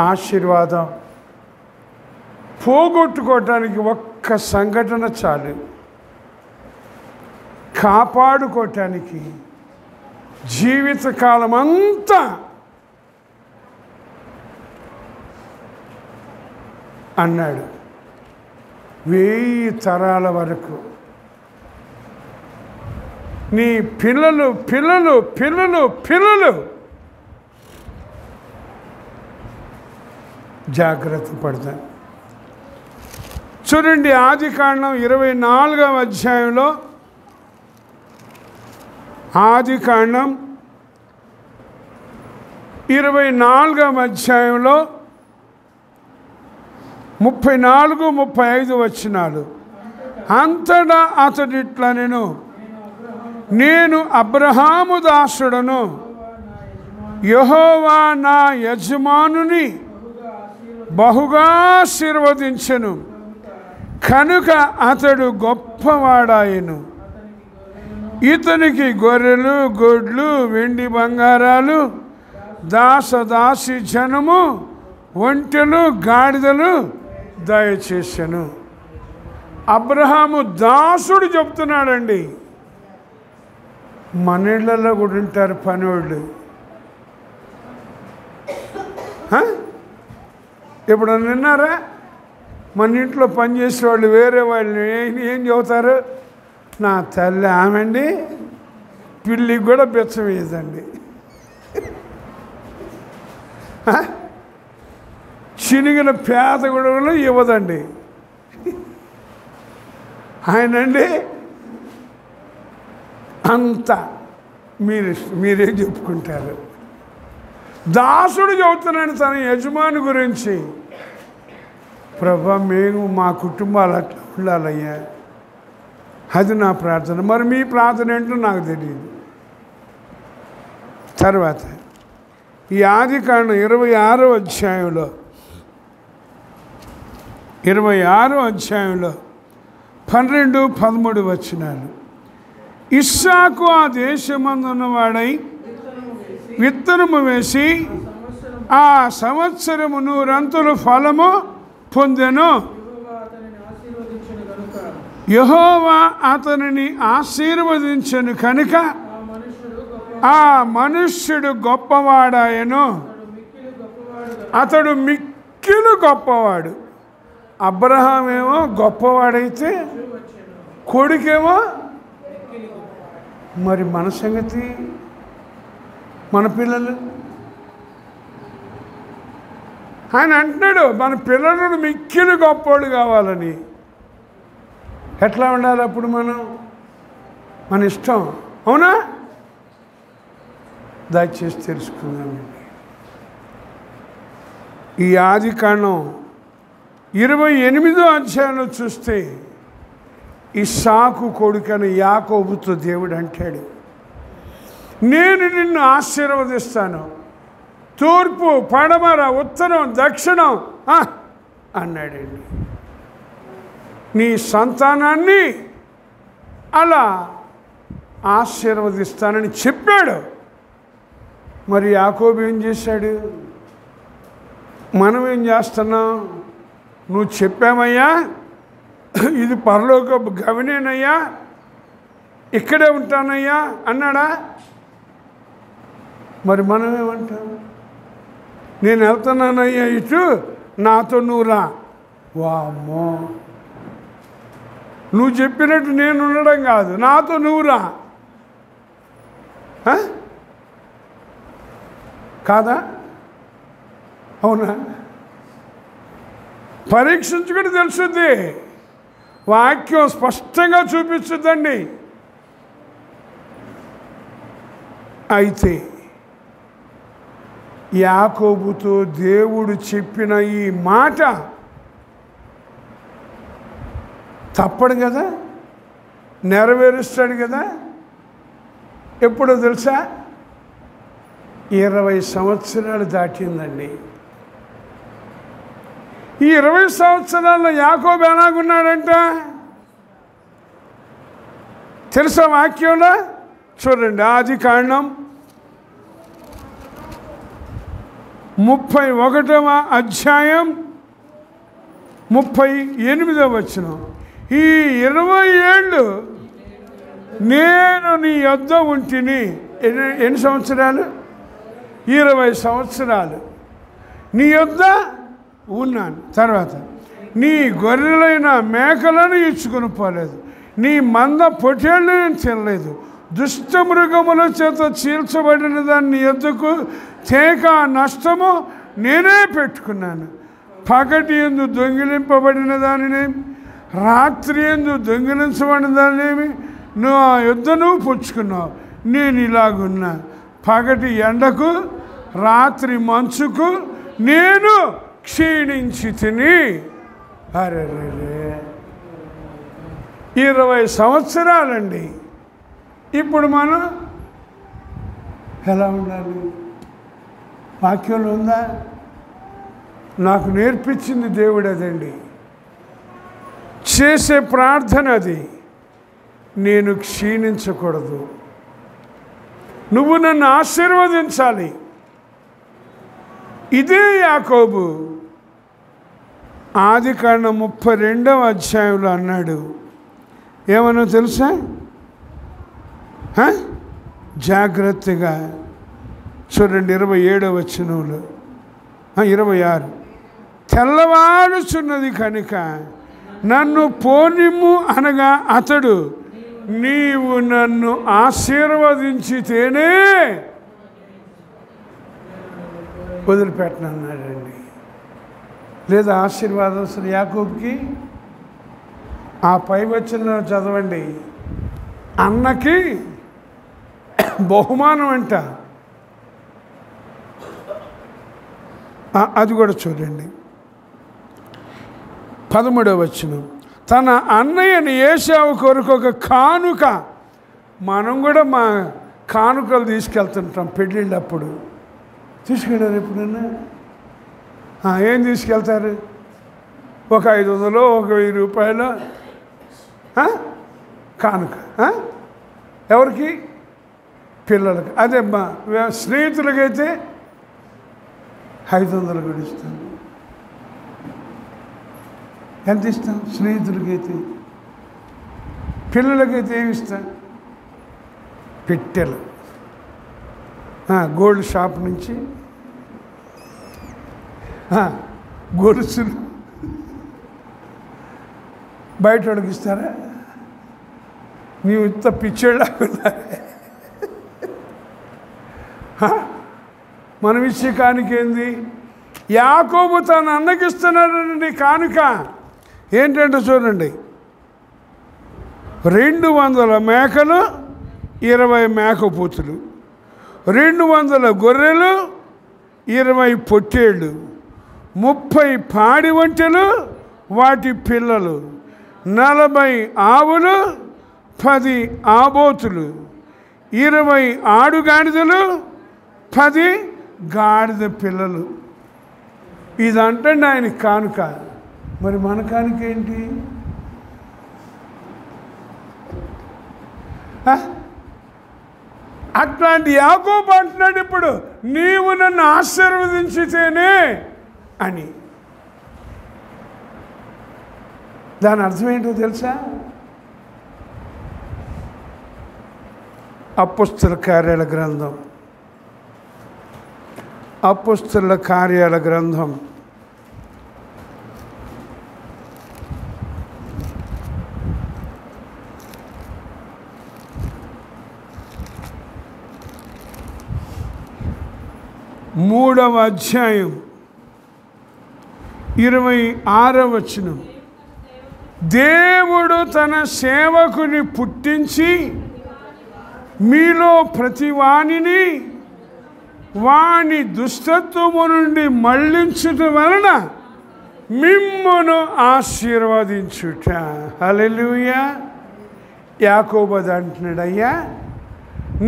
ఆశీర్వాదం పోగొట్టుకోవటానికి ఒక్క సంఘటన చాలు, కాపాడుకోవటానికి జీవితకాలం అంతా అన్నాడు. 1000 తరాల వరకు నీ పిల్లలు పిల్లలు పిల్లలు పిల్లలు జాగ్రత్త పడతాను. చూడండి ఆదికాండం 24వ అధ్యాయంలో, ఆదికాండం 24వ అధ్యాయంలో 34-35 వచనాలు. అంతటా అతడిట్లా నేను అబ్రహాము దాసుడను, యెహోవా నా యజమానుని బహుగా ఆశీర్వదించెను, కనుక అతడు గొప్పవాడాయను. ఇతనికి గొర్రెలు, గొడ్లు, వెండి బంగారాలు, దాసదాసి జనము, ఒంటెలు, గాడిదలు దయచేసెను. అబ్రహాము దాసుడు చెప్తున్నాడండి. మన ఇళ్లలో కూడా ఉంటారు పనివాళ్ళు. ఇప్పుడు విన్నారా? మన ఇంట్లో పనిచేసేవాళ్ళు వేరే వాళ్ళు ఏం చెబుతారు? నా తల్లి ఆమెండి పిల్లికి కూడా బెచ్చం వేయదండి, చినిగిన పేద కూడా ఇవ్వదండి. ఆయనండి అంతా మీరేం చెప్పుకుంటారు? దాసుడు చెబుతున్నాడు తన యజమాని గురించి, ప్రభా మేము మా కుటుంబాలు అట్లా ఉండాలయ్యా, అది నా ప్రార్థన. మరి మీ ప్రార్థన ఏంటో నాకు తెలియదు. తర్వాత ఈ ఆదికాండం 26వ అధ్యాయంలో 12-13 వచనాలు. ఇస్సాకు ఆ దేశమందున్నవాడై విత్తనము వేసి ఆ సంవత్సరము 100 ఫలము పొందెను. యెహోవా అతనిని ఆశీర్వదించెను కనుక ఆ మనుష్యుడు గొప్పవాడాయను. అతడు మిక్కిలి గొప్పవాడు. అబ్రహాం ఏమో గొప్పవాడైతే కొడుకేమో. మరి మన సంగతి, మన పిల్లలు, ఆయన అంటున్నాడు మన పిల్లలు మిక్కిలి గొప్పవాడు కావాలని. ఎట్లా ఉండాలి అప్పుడు మనం? మన ఇష్టం, అవునా? దయచేసి తెలుసుకుందామండి. ఈ ఆదికాండం 28వ అధ్యాయంలో చూస్తే ఇస్సాకు కొడుకైన యాకోబుతో దేవుడు అంటాడు, నేను నిన్ను ఆశీర్వదిస్తాను, తూర్పు, పడమర, ఉత్తరం, దక్షిణం అన్నాడండి. నీ సంతానాన్ని అలా ఆశీర్వదిస్తానని చెప్పాడు. మరి యాకోబు ఏం చేశాడు? మనం ఏం చేస్తున్నాం? నువ్వు చెప్పామయ్యా, ఇది పరలోక గవినేనయ్యా, ఇక్కడే ఉంటానయ్యా అన్నాడా? మరి మనం ఏమంటాం? నేను వెళ్తున్నానయ్యా ఇటు, నాతో నువ్వు రా. వామ్మో, నువ్వు చెప్పినట్టు నేను ఉండడం కాదు, నాతో నువ్వు రా. కాదా? అవునా? పరీక్షించుకుని తెలుసుద్ది. వాక్యం స్పష్టంగా చూపిస్తుందండి. అయితే యాకోబుతో దేవుడు చెప్పిన ఈ మాట తప్పడు కదా, నెరవేరుస్తాడు కదా. ఎప్పుడో తెలుసా? 20 సంవత్సరాలు దాటిందండి. ఈ 20 సంవత్సరాల్లో యాకోబు ఎలాగున్నాడంట తెలుసా? వాక్యంలో చూడండి, ఆదికాండం 31వ అధ్యాయం 38వ వచనం. ఈ 20 ఏళ్ళు నేను నీ యొద్ద ఉంటిని. ఎన్ని సంవత్సరాలు? 20 సంవత్సరాలు నీ యొద్ద ఉన్నాను. తర్వాత నీ గొర్రెలైన మేకలను ఇచ్చుకొని పోలేదు, నీ మంద పొట్టేళ్ళను తినలేదు, దుష్ట మృగముల చేత చీల్చబడిన దాన్ని నీ యొద్దకు తేక నష్టము నేనే పెట్టుకున్నాను. పగటి యందు దొంగిలింపబడిన దానినేమి, రాత్రి యందు దొంగిలించబడిన దానినేమి నువ్వు ఆ యొద్ద నువ్వు పుచ్చుకున్నావు. నేను ఇలాగున్నా, పగటి ఎండకు రాత్రి మంచుకు నేను క్షీణించి తిని. అరే 20 సంవత్సరాలండి. ఇప్పుడు మనం ఎలా ఉండాలి? వాక్యంలో ఉందా? నాకు నేర్పించింది దేవుడు అదండి. చేసే ప్రార్థన అది. నేను క్షీణించకూడదు, నువ్వు నన్ను ఆశీర్వదించాలి. ఇదే యాకోబు ఆదికాండం 32వ అధ్యాయంలో అన్నాడు. ఏమన్నా తెలుసా? జాగ్రత్తగా చూడండి, 27వ వచనంలో 26. తెల్లవారుచున్నది కనుక నన్ను పోనిమ్ము అనగా అతడు, నీవు నన్ను ఆశీర్వదించితేనే వదిలిపెట్టనన్నాడండి. లేదా ఆశీర్వాదం అసలు యాకోబుకి. ఆ పై వచ్చిన చదవండి, అన్నకి బహుమానం అంట. అది కూడా చూడండి, 13వ వచనం. తన అన్నయ్యని ఏశావు కొరకు ఒక కానుక. మనం కూడా మా కానుకలు తీసుకెళ్తుంటాం పెళ్ళిళ్ళప్పుడు. తీసుకెళ్ళారు ఎప్పుడన్నా? ఏం తీసుకెళ్తారు? ఒక 500, ఒక 1000 రూపాయలు కానుక. ఎవరికి? పిల్లలకి అదే మా స్నేహితులకైతే 500 కూడా ఇస్తాను. ఎంత ఇస్తాం? స్నేహితులకైతే. పిల్లలకైతే ఏమి ఇస్తాం? పెట్టెలు. గోల్డ్ షాప్ నుంచి గొలుసులు బయట వాడికి ఇస్తారా? నీవు ఇంత పిచ్చోళ్ళ మనం ఇచ్చే కానుక ఏంది? యాకోబు తన అన్నకిస్తున్నాడండి కానుక. ఏంటంటే చూడండి, 200 మేకలు, 20 మేకపోతులు, 200 గొర్రెలు, 20 పొట్టేళ్ళు, 30 పాడి ఒంటెలు వాటి పిల్లలు, 40 ఆవులు, 10 ఆబోతులు, 20 ఆడుగాడిదలు, 10 గాడిద పిల్లలు. ఇదంటే ఆయన కానుక. మరి మన కానుక ఏంటి? అట్లాంటి యాకోబు అంటున్నాడు ఇప్పుడు, నీవు నన్ను ఆశీర్వదించితేనే అని. దాని అర్థం ఏంటో తెలుసా? అపోస్తల కార్యాల గ్రంథం, అపోస్తల కార్యాల గ్రంథం 3వ అధ్యాయం 26వ వచనం. దేవుడు తన సేవకుని పుట్టించి మీలో ప్రతి వానిని వాని దుష్టత్వము నుండి మళ్ళించుట వలన మిమ్మును ఆశీర్వదించుట. హల్లెలూయా. యాకోబు అంటున్నాడు, అయ్యా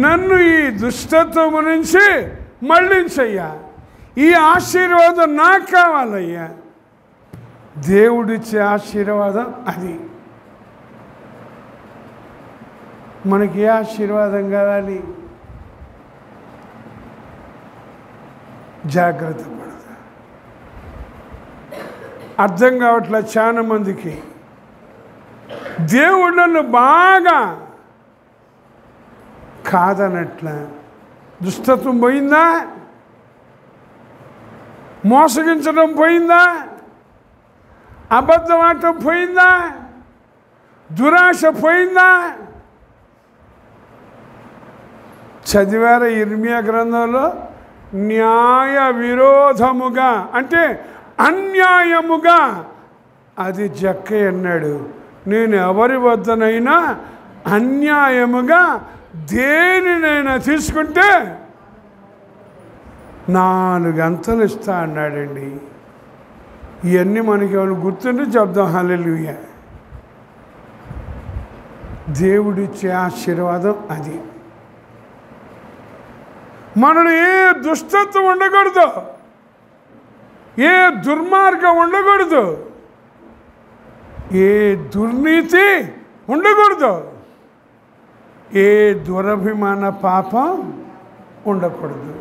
నన్ను ఈ దుష్టత్వము నుంచి మళ్ళించయ్యా, ఈ ఆశీర్వాదం నాకు కావాలయ్యా. దేవుడిచ్చే ఆశీర్వాదం అది. మనకి ఏ ఆశీర్వాదం కావాలి? జాగ్రత్త పడతా. అర్థం కావట్లే చాలా మందికి. దేవుడు నన్ను బాగా కాదనట్ల. దుష్టత్వం పోయిందా? మోసగించడం పోయిందా? అబద్ధం ఆడటం పోయిందా? దురాశ పోయిందా? చదివారా ఇర్మియా గ్రంథంలో? న్యాయ విరోధముగా అంటే అన్యాయముగా అది జక్కయ్య అన్నాడు, నేను ఎవరి వద్దనైనా అన్యాయముగా దేనినైనా తీసుకుంటే 4 అంతలు ఇస్తా అన్నాడండి. ఇవన్నీ మనకి ఏమైనా గుర్తుంటే చెప్దాం హల్లెలూయా. దేవుడిచ్చే ఆశీర్వాదం అది. మనలో ఏ దుష్టత్వం ఉండకూడదు, ఏ దుర్మార్గం ఉండకూడదు, ఏ దుర్నీతి ఉండకూడదు, ఏ దురభిమాన పాపం ఉండకూడదు,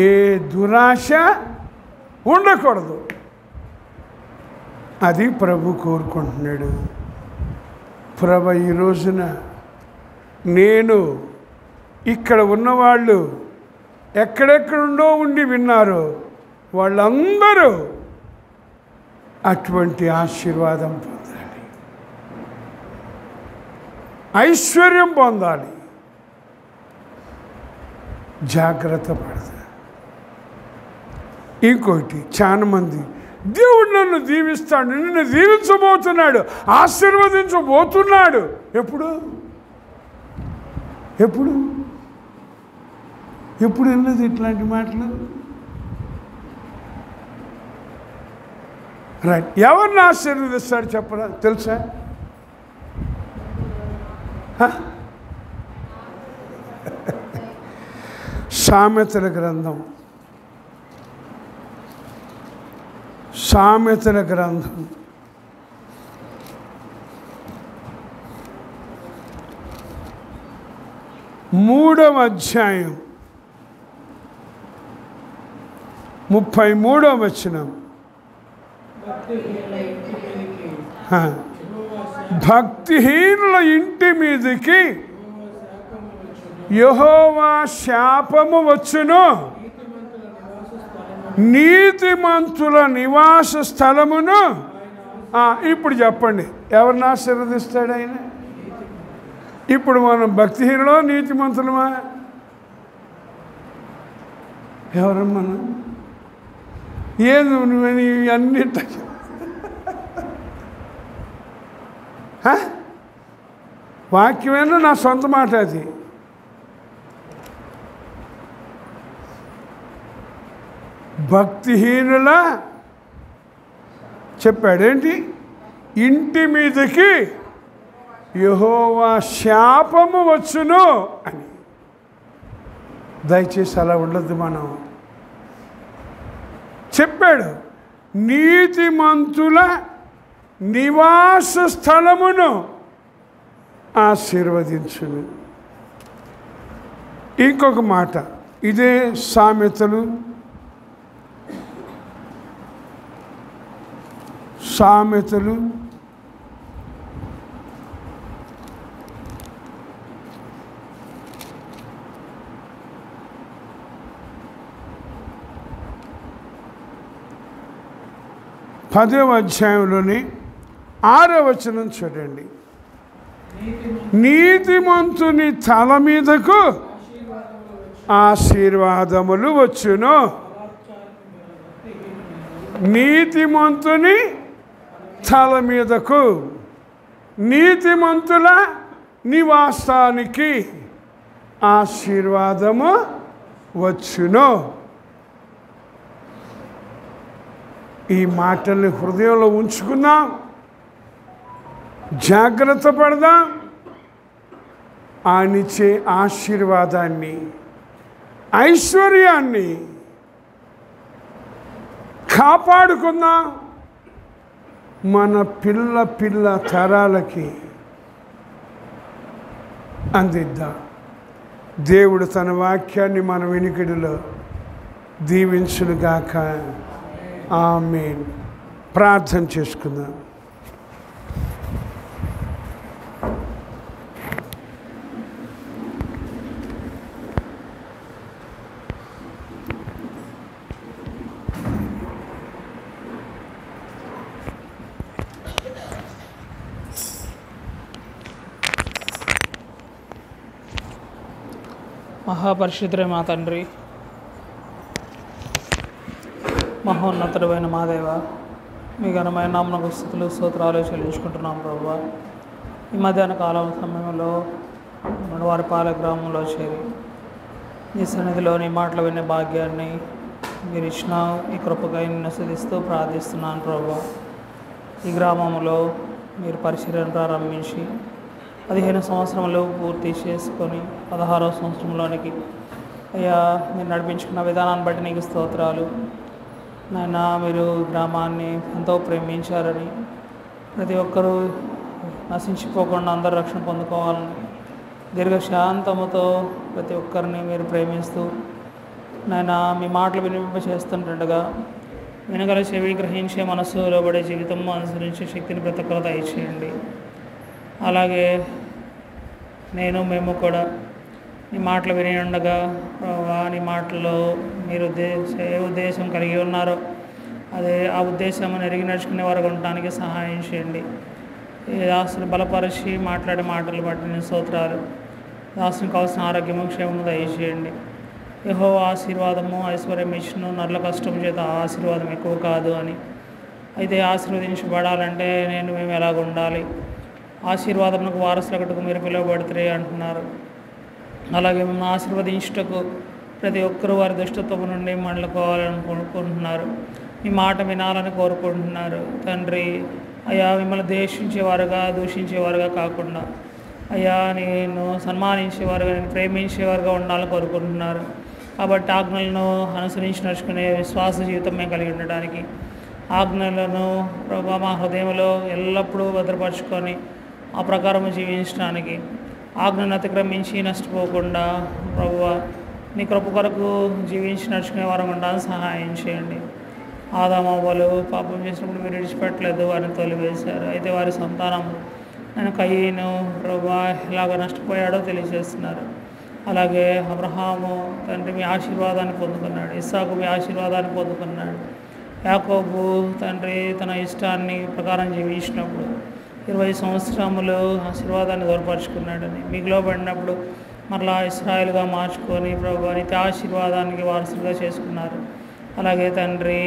ఏ దురాశ ఉండకూడదు. అది ప్రభు కోరుకుంటున్నాడు. ప్రభు ఈ రోజున నేను ఇక్కడ ఉన్నవాళ్ళు ఎక్కడెక్కడుండో ఉండి విన్నారు, వాళ్ళందరూ అటువంటి ఆశీర్వాదం పొందాలి, ఐశ్వర్యం పొందాలి. జాగ్రత్త పడతా. ఇంకోటి, చాలా మంది దేవుడు నన్ను దీవిస్తాడు, నిన్ను దీవించబోతున్నాడు, ఆశీర్వదించబోతున్నాడు. ఎప్పుడు ఎప్పుడు ఎప్పుడు వెళ్ళదు ఇట్లాంటి మాటలు? రైట్. ఎవరిని ఆశీర్వదిస్తాడు చెప్పరా? తెలుసా? సామెతల గ్రంథం, సామెతల గ్రంథం 8వ 3వ అధ్యాయం 33వ వచనం. భక్తిహీనుల ఇంటి మీదకి యెహోవా శాపము వచ్చును, నీతిమంతుల నివాస స్థలమును. ఇప్పుడు చెప్పండి, ఎవరిని ఆశీర్వదిస్తాడు ఆయన? ఇప్పుడు మనం భక్తిహీనులో నీతిమంతులమా? ఎవరు మనం? ఏది నువ్వు అన్ని వాక్యమేనా నా సొంత మాట? అది భక్తిహీనుల చెప్పాడేంటి? ఇంటి మీదకి యెహోవా శాపము వచ్చును అని. దయచేసి అలా ఉండద్దు. మనం చెప్పాడు, నీతిమంతుల నివాస స్థలమును ఆశీర్వదించును. ఇంకొక మాట, ఇదే సామెతలు 10వ అధ్యాయంలోని 6వ వచనం చూడండి. నీతిమంతుని తల మీదకు ఆశీర్వాదములు వచ్చును. నీతిమంతుని తల మీదకు, నీతిమంతుల నివాసానికి ఆశీర్వాదము వచ్చును. ఈ మాటల్ని హృదయంలో ఉంచుకుందాం, జాగ్రత్త పడదాం. ఆయనిచ్చే ఆశీర్వాదాన్ని, ఐశ్వర్యాన్ని కాపాడుకుందాం. మన పిల్ల తరాలకి అందిద్దాం. దేవుడు తన వాక్యాన్ని మన వినికిడిలో దీవించునుగాక. ఆమేన్. ప్రార్థన చేసుకుందాం. మహాపరిశుద్ధుడే మా తండ్రి, మహోన్నతుడైన మా దేవ, మీ ఘనమైన నామమునకు స్తుతులు స్తోత్రాలు చెల్లించుకుంటున్నాం ప్రభువా. ఈ మధ్యాహ్న కాలం సమయంలో వారిపాలెం గ్రామంలో చేరి ఈ సన్నిధిలో నీ మాటలు వినే భాగ్యాన్ని మీరు ఇచ్చిన ఈ కృపకై నిన్ను స్తుతిస్తూ ప్రార్థిస్తున్నాను ప్రభువా. ఈ గ్రామంలో మీరు పరిశీలన ప్రారంభించి 15 సంవత్సరములు పూర్తి చేసుకొని 16వ సంవత్సరంలోనికి అయ్యా మీరు నడిపించుకున్న విధానాన్ని బట్టి నీకు స్తోత్రాలు నాయన. మీరు గ్రామాన్ని ఎంతో ప్రేమించారని, ప్రతి ఒక్కరూ నశించిపోకుండా అందరూ రక్షణ పొందుకోవాలని దీర్ఘశాంతముతో ప్రతి ఒక్కరిని మీరు ప్రేమిస్తూ నాయన మీ మాటలు వినిపింప చేస్తుండగా వినగల చెవి, గ్రహించే మనస్సు, లోబడే జీవితం అనుసరించే శక్తిని ప్రతి ఒక్కరు దయచేయండి. అలాగే మేము కూడా నీ మాటలు విని ఉండగా ప్రభువా, నీ మాటల్లో మీరు ఏ ఉద్దేశం కలిగి ఉన్నారో ఆ ఉద్దేశం ఎరిగి నడుచుకునే వారు ఉండటానికి సహాయం చేయండి. ఈ దాసుని బలపరిచి మాట్లాడే మాటలు బట్టి నేను స్తోత్రాలు. దాసునికి కావాల్సిన ఆరోగ్యము, క్షేమము దయచేయండి. యెహోవా ఆశీర్వాదము ఐశ్వర్యం ఇచ్చును, నరుల కష్టం చేత ఆశీర్వాదం ఎక్కువ కాదు అని. అయితే ఆశీర్వదించబడాలంటే మేము ఎలాగ ఉండాలి? ఆశీర్వాదమునకు వారసులకటకు మీరు పిలువబడుతురే అంటున్నారు. అలాగే మేము ఆశీర్వదించుటకు ప్రతి ఒక్కరూ వారి దుష్టత్వము నుండి మళ్ళుకోవాలని కోరుకుంటున్నారు. మీ మాట వినాలని కోరుకుంటున్నారు తండ్రి. అయ్యా మిమ్మల్ని ద్వేషించేవారుగా, దూషించేవారుగా కాకుండా అయ్యా నేను సన్మానించేవారుగా, నేను ప్రేమించేవారుగా ఉండాలని కోరుకుంటున్నారు. కాబట్టి ఆజ్ఞలను అనుసరించి నడుచుకునే విశ్వాస జీవితం మేము కలిగి ఉండడానికి, ఆజ్ఞలను ప్రభా మా హృదయంలో ఎల్లప్పుడూ భద్రపరుచుకొని ఆ ప్రకారం జీవించడానికి, ఆజ్ఞను అతిక్రమించి నష్టపోకుండా ప్రభువా నీ కృప కొరకు జీవించి నడుచుకునే వారం ఉండడానికి సహాయం చేయండి. ఆదామవ్వలు పాపం చేసినప్పుడు మీరు విడిచిపెట్టలేదు, వారిని తొలివేశారు. అయితే వారి సంతానం నేను కయ్యను ప్రభువా ఎలాగ నష్టపోయాడో తెలియజేస్తున్నారు. అలాగే అబ్రహాము తండ్రి మీ ఆశీర్వాదాన్ని పొందుకున్నాడు, ఇస్సాకు మీ ఆశీర్వాదాన్ని పొందుకున్నాడు. యాకోబు తండ్రి తన ఇష్టాన్ని ప్రకారం జీవించినప్పుడు 20 సంవత్సరములు ఆశీర్వాదాన్ని దూరపరుచుకున్నాడని, మీకు లోబడినప్పుడు మరలా ఇశ్రాయేలుగా మార్చుకొని ప్రభు నిత్య ఆశీర్వాదానికి వారసులుగా చేసుకున్నారు. అలాగే తండ్రి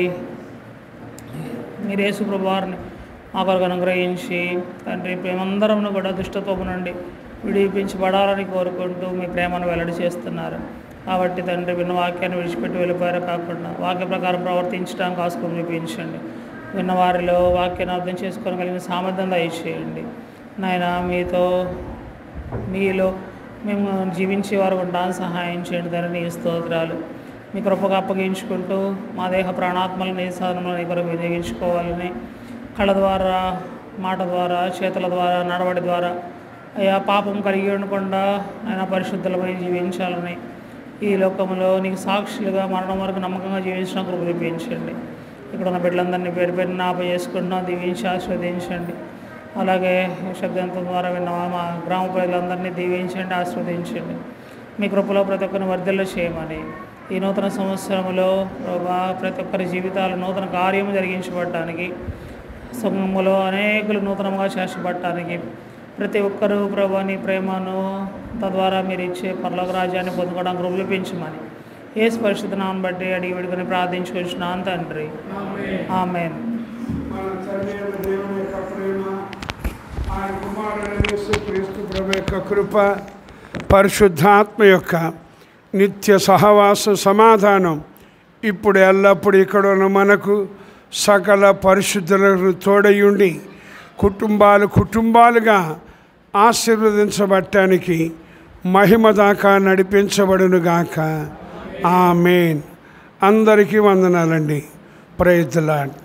మీరు యేసు ప్రభు వారిని మా కొరకు అనుగ్రహించి తండ్రి మేమందరం కూడా దుష్టత్వము నుండి విడిపించబడాలని కోరుకుంటూ మీ ప్రేమను వెల్లడి చేస్తున్నారు. కాబట్టి తండ్రి విన్న వాక్యాన్ని విడిచిపెట్టి వెళ్ళిపోయారు కాకుండా వాక్య ప్రకారం ప్రవర్తించడానికి ఆస్కారం చూపించండి. విన్న వారిలో వాక్యాన్ని అర్థం చేసుకోగలిగిన సామర్థ్యం దయచేయండి. నాయన మీలో మేము జీవించేవారు ఉండడానికి సహాయం చేయండి. దాన్ని నీ స్తోత్రాలు మీ కృపగా అప్పగించుకుంటూ మా దేహ ప్రాణాత్మలను నీ సాధనలు నీ కొరకు వినియోగించుకోవాలని కళ్ళ ద్వారా, మాట ద్వారా, చేతుల ద్వారా, నడవడి ద్వారా అయ్యా పాపం కలిగి ఉండకుండా ఆయన పరిశుద్ధులమై జీవించాలని ఈ లోకంలో నీకు సాక్షులుగా మరణం వరకు నమ్మకంగా జీవించడం కృప చూపించండి. ఇక్కడ ఉన్న బిడ్డలందరినీ పేరు పేరు జ్ఞాపకం చేసుకుంటున్నాం, దీవించి ఆస్వాదించండి. అలాగే శబ్దంతం ద్వారా విన్న మా గ్రామ ప్రజలందరినీ దీవించండి, ఆస్వాదించండి. మీ కృపలో ప్రతి ఒక్కరిని వర్ధిల్ల చేయమని ఈ నూతన సంవత్సరంలో ప్రతి ఒక్కరి జీవితాలు నూతన కార్యము జరిగించబడటానికి, సంఘములో అనేకులు నూతనంగా చేర్చబడటానికి ప్రతి ఒక్కరూ ప్రభు నీ ప్రేమను తద్వారా మీరు ఇచ్చే పరలోక రాజ్యాన్ని పొందుకోవడానికి కృపలు పెంచమని యేసు పరిశుద్ధ నామమును బట్టి అడిగి వేడుకొని ప్రార్థించుకొంచున్నాను తండ్రి. ఆమేన్. క్రీస్తు ప్రభు యొక్క కృప, పరిశుద్ధాత్మ యొక్క నిత్య సహవాస సమాధానం ఇప్పుడు ఎల్లప్పుడు ఇక్కడ ఉన్న మనకు సకల పరిశుద్ధులకు తోడయుండి కుటుంబాలుగా ఆశీర్వదించబడటానికి మహిమ దాకా నడిపించబడునుగాక. ఆమేన్. అందరికీ వందనాలండి. Praise the lord.